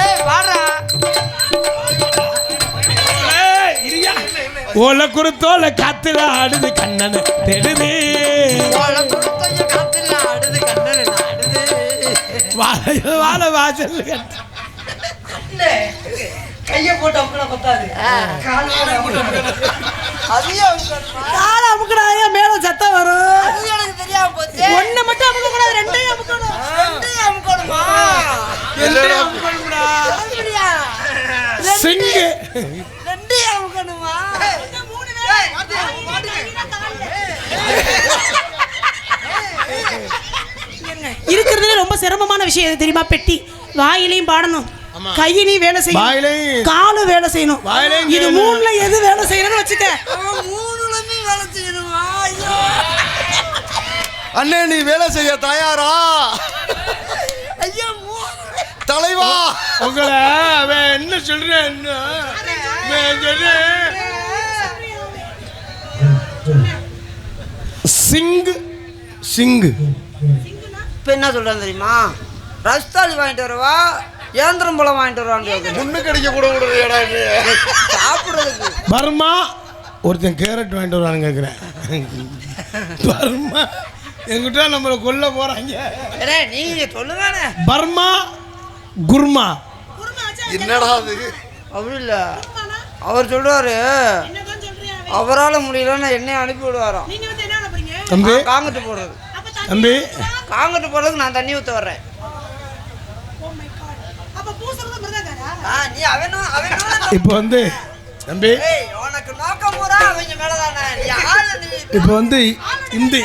[SPEAKER 5] ஏய் பாடுறா
[SPEAKER 1] ஓலை குருத்தோலை காத்துல ஆடுது கண்ணனை தெடுது வாழை வாசல்
[SPEAKER 4] கைய போட்டு அமுக்கினா பத்தாது கால் போட்டு அமுக்கணும்.
[SPEAKER 3] காலை அமுக்கடாயா மேல சத்தம் வரும்.
[SPEAKER 5] எனக்கு தெரியாம போச்சு.
[SPEAKER 3] ஒண்ணு மட்டும் அமுக்க கூடாது, ரெண்டையும் அமுக்கணும்.
[SPEAKER 5] ரெண்டையும் அமுக்கணுமா? அப்படியா?
[SPEAKER 1] சிங்கு
[SPEAKER 5] ரெண்டையும் அமுக்கணுமா?
[SPEAKER 3] இருக்கிறதுல ரொம்ப சிரமமான விஷயம் எது தெரியுமா? பெட்டி. வாயிலையும் பாடணும், கையிலையும் வேலை செய்யணும், காலும் வேலை செய்யணும். இது மூணுல எது வேலை செய்யணும்னு வச்சுக்க.
[SPEAKER 5] மூணுலமே வேலை செய்யணுமா?
[SPEAKER 2] அண்ணே நீ வேலை செய்ய தயாரா?
[SPEAKER 5] ஐயோ
[SPEAKER 2] தலைவா
[SPEAKER 1] உங்களை அவன் என்ன சொல்றேன் சிங்கு சிங்கு
[SPEAKER 5] இப்போ என்ன சொல்கிறேன் தெரியுமா? ரஸ்தாளி வாங்கிட்டு வரவா, ஏந்திரம் பழம் வாங்கிட்டு வருவான்னு
[SPEAKER 2] முன்னு கடிக்க கூட கூடாது
[SPEAKER 5] சாப்பிட்றதுக்கு.
[SPEAKER 1] பர்மா ஒருத்தன் கேரட் வாங்கிட்டு வருவான்னு கேட்குறேன். பர்மா எங்கிட்ட நம்மளை கொல்ல போறாங்க.
[SPEAKER 5] நீங்க சொல்லுங்க.
[SPEAKER 1] பர்மா குர்மா
[SPEAKER 2] என்னடா அது?
[SPEAKER 5] அப்படி இல்லை, அவர் சொல்றாரு அவரால் முடியலன்னு என்னை அனுப்பி விடுவாராம்.
[SPEAKER 1] தம்பி
[SPEAKER 5] காங்கட்டு போடுறது.
[SPEAKER 1] தம்பி
[SPEAKER 5] காங்கட்டு போடுறதுக்கு நான் தண்ணி ஊற்ற வர்றேன். நீ அவனும்
[SPEAKER 1] இப்போ வந்து தம்பி
[SPEAKER 5] உனக்கு நோக்கம் பூரா அவங்க மேலதானே.
[SPEAKER 1] இப்போ வந்து இந்தி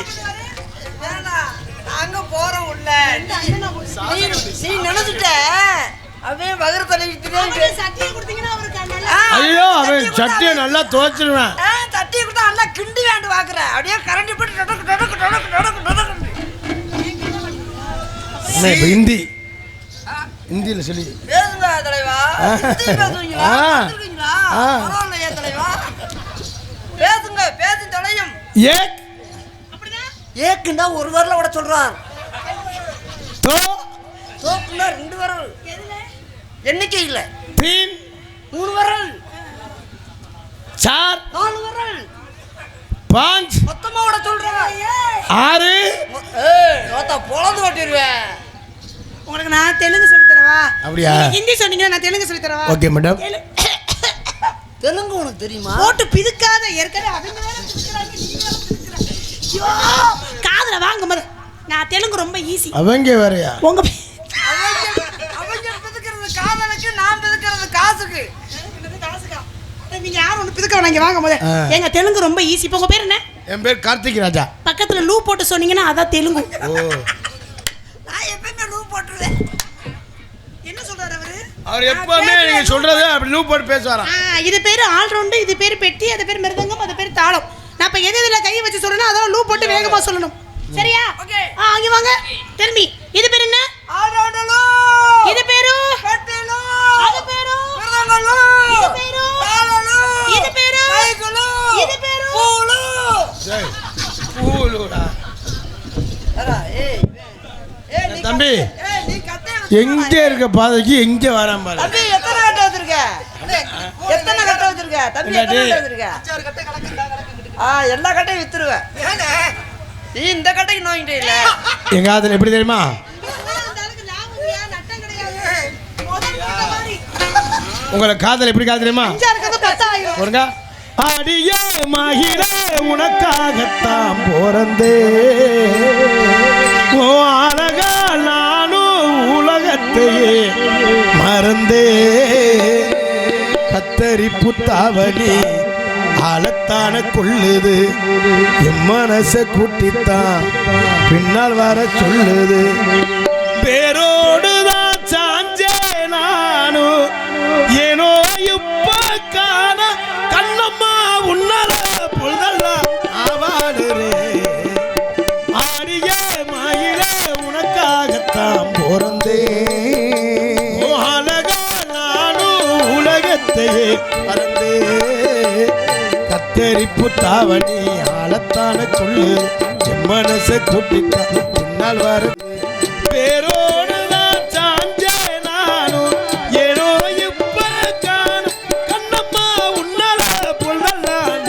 [SPEAKER 5] நாங்க போறோம் உள்ள. நீ நினைச்சிட்ட அவன் வகர தள்ளிட்டு
[SPEAKER 1] ஐயோ அவன் சட்டியை நல்லா துவைச்சிருவேன்.
[SPEAKER 5] தட்டி கொடுத்தா நல்லா கிண்டி வேண்டு பாக்குற. அப்படியே கரண்டி போட்டு டொடக்கு டொடக்கு டொடக்கு டொடக்கு டொடக்கு.
[SPEAKER 1] இப்போ இந்தி இந்தியில் சொல்லி
[SPEAKER 5] பேசுங்க தலைவா. ஹிந்தி பேசுவீங்களா? பேசுவீங்களா? பரவாயில்லையா தலைவா? பேசுங்க, பேசி தொலையும்.
[SPEAKER 1] ஏக்
[SPEAKER 5] ஏக்குன்னா ஒரு வரல விட சொல்றார்.
[SPEAKER 1] தோ
[SPEAKER 5] தோப்புன்னா 2 வரல். எண்ணிக்கை இல்ல.
[SPEAKER 1] तीन
[SPEAKER 5] 3 வரல்.
[SPEAKER 1] 4
[SPEAKER 5] 4 வரல்.
[SPEAKER 1] 5
[SPEAKER 5] மொத்தமா விட சொல்றார்.
[SPEAKER 1] 6
[SPEAKER 5] நோத்தா பொளந்து ஓட்டிடுவேன்.
[SPEAKER 3] உங்களுக்கு நான் தெலுங்கு சொல்லி தரவா?
[SPEAKER 1] அப்படியா?
[SPEAKER 3] ஹிந்தி சொன்னீங்க, நான் தெலுங்கு சொல்லி தரவா?
[SPEAKER 1] Okay madam.
[SPEAKER 5] தெலுங்கு உனக்கு தெரியுமா?
[SPEAKER 3] போட்டு பிதுக்காத. ஏற்கனவே அவங்க வேற பிதுக்குறாங்க, நீ வேற பிதுக்குற. ஐயோ காதுல வாங்க மறு. நான் தெலுங்கு ரொம்ப ஈஸி.
[SPEAKER 1] அவங்க வேறயா?
[SPEAKER 3] உங்க
[SPEAKER 5] அவங்க பிதுக்கிறது காதலுக்கு, நான் பிதுக்கிறது காசுக்கு.
[SPEAKER 3] நீங்க யாரும் ஒண்ணு பிதுக்க வேணாங்க, வாங்க முத. எங்க தெலுங்கு ரொம்ப ஈஸி. இப்போ உங்க பேர் என்ன?
[SPEAKER 1] என் பேர் கார்த்திக் ராஜா.
[SPEAKER 3] பக்கத்துல லூ போட்டு சொன்னீங்கன்னா அதான் தெலுங்கு.
[SPEAKER 1] ஓ
[SPEAKER 5] நான் எப்பவுமே லூ போட்டுருவேன்.
[SPEAKER 3] என்ன சொல்றாரு அவரு?
[SPEAKER 1] அவர் எப்பவுமே நீங்க சொல்றத அப்படி லூப் போட்டு பேசுவாராம்.
[SPEAKER 3] இது பேரு ஆல் ரவுண்டு, இது பேரு பெட்டி, அது பேரு மிருதங்கம், அது பேரு தாளம். நான் இப்ப எது இதுல கையை வச்சு சொல்லணும் அதான் லூப் போட்டு வேகமா சொல்லணும். சரியா?
[SPEAKER 5] ஓகே.
[SPEAKER 3] அங்க வாங்க. Tell me. இது பேரு என்ன?
[SPEAKER 5] ஆடோடலோ.
[SPEAKER 3] இது பேரு
[SPEAKER 5] பெட்டிலோ.
[SPEAKER 3] அது பேரு
[SPEAKER 5] மிருதங்கலோ.
[SPEAKER 3] இது பேரு
[SPEAKER 5] தாளலோ.
[SPEAKER 3] இது பேரு
[SPEAKER 5] கைகளோ.
[SPEAKER 3] இது பேரு
[SPEAKER 5] பூலோ.
[SPEAKER 1] சரி பூலுடா.
[SPEAKER 5] அரா ஏய் நீ
[SPEAKER 1] தம்பி
[SPEAKER 5] நீ கட்டே
[SPEAKER 1] எங்க இருக்க பாதைக்கு எங்க வராம பாரு.
[SPEAKER 5] தம்பி எத்தனை கட்ட வச்சிருக்க? எத்தனை கட்ட வச்சிருக்க? தம்பி எத்தனை கட்ட வச்சிருக்க?
[SPEAKER 4] 6 கட்டை கலக்கு.
[SPEAKER 5] எல்லா கட்டையும் வித்துருவேன். நீ இந்த கட்டைக்கு நோங்கிட்டே இல்ல.
[SPEAKER 1] எங்க ஆத்துல எப்படி தெரியுமா? உங்களை காதல் எப்படி காதல் தெரியுமா? பாருங்க. அடியே மகிழே உனக்காகத்தான் பிறந்தே, ஓ அழகா நானும் உலகத்தையே மறந்தே, கத்தரி புத்தாவணி ஆளத்தான கொள்ளுது, என் மனச கூட்டித்தான் பின்னால் வர சொல்லுது, பேரோடுதான் சாஞ்சே நானும் ஏனோ இப்ப காண கண்ணம்மா உன்னால பொழுதெல்லாம் ஆவாடுறே, ஆடியே மயிலே உனக்காகத்தான் பிறந்தே, அழகா நானும் உலகத்தையே மறந்தே, கத்தரிப்பு தாவணி ஆளத்தான சொல்லு, என் மனச கூட்டித்தான் பின்னால் வர பேரோடு தான் சாஞ்சே நானும் ஏனோ இப்ப காணும் கண்ணம்மா உன்னால பொழுதெல்லாம்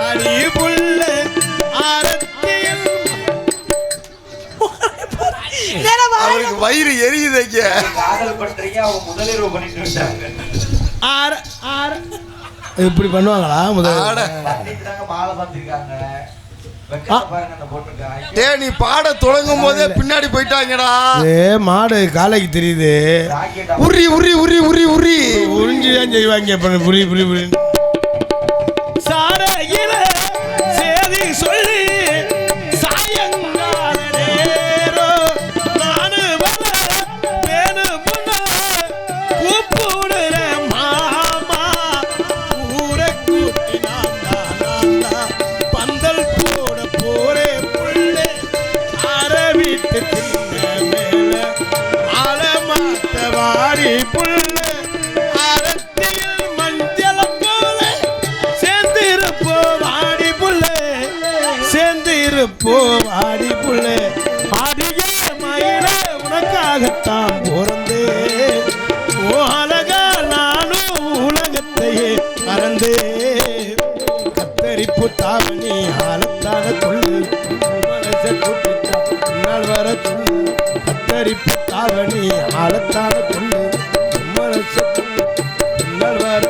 [SPEAKER 1] அடி புள்ள ஆரத்தியில்
[SPEAKER 3] நேரம் வாய்
[SPEAKER 2] அவருக்கு வயிறு எரியுதைக்க
[SPEAKER 6] காதல் பண்றீங்க அவங்க முதலிரவு பண்ணிட்டு விட்டாங்க.
[SPEAKER 1] ஆர ஆர இப்படி பண்ணுவாங்களா முதல்ல
[SPEAKER 2] ஆட.
[SPEAKER 6] பண்ணிட்டு தாங்க மாலை பார்த்திருக்காங்க. வெக்கத்தை பாருங்க அந்த பொண்ணுக்கு.
[SPEAKER 2] டே நீ பாட தொடங்கும் போதே பின்னாடி போயிட்டாங்கடா.
[SPEAKER 1] மாடு காலைக்கு தெரியுது
[SPEAKER 6] ராக்கெட்
[SPEAKER 2] உரி உரி உரி உரி உரி
[SPEAKER 1] உறிஞ்சுதான் செய்வாங்க புரி புரி புரி சாரையில சேதி சொல்லி சாயங்கால நேரம் நானு வர வேணு புண்ண கூப்பிடுற மாமா ஊரை கூட்டி நான் பந்தல் போட போறே புள்ளே அற வீட்டு மேல ஆள மாத்த வாரி புள்ள அரத்தியில் மஞ்சள போல சேர்ந்திருப்போ வாடி புள்ள சேர்ந்திருப்போ வாடி புள்ள ஆடிய மயில உனக்காகத்தான் பிறந்தே ஓ அழகா நானும் உலகத்தையே மறந்தே கத்தரிப்பு தாவணி ஆலத்தான கொள்ளு மனச கூட்டிட்டா நாள் வர சொல்லு கத்தரிப்பு தாவணி ஆலத்தான கொள்ளு மனச நாள் வர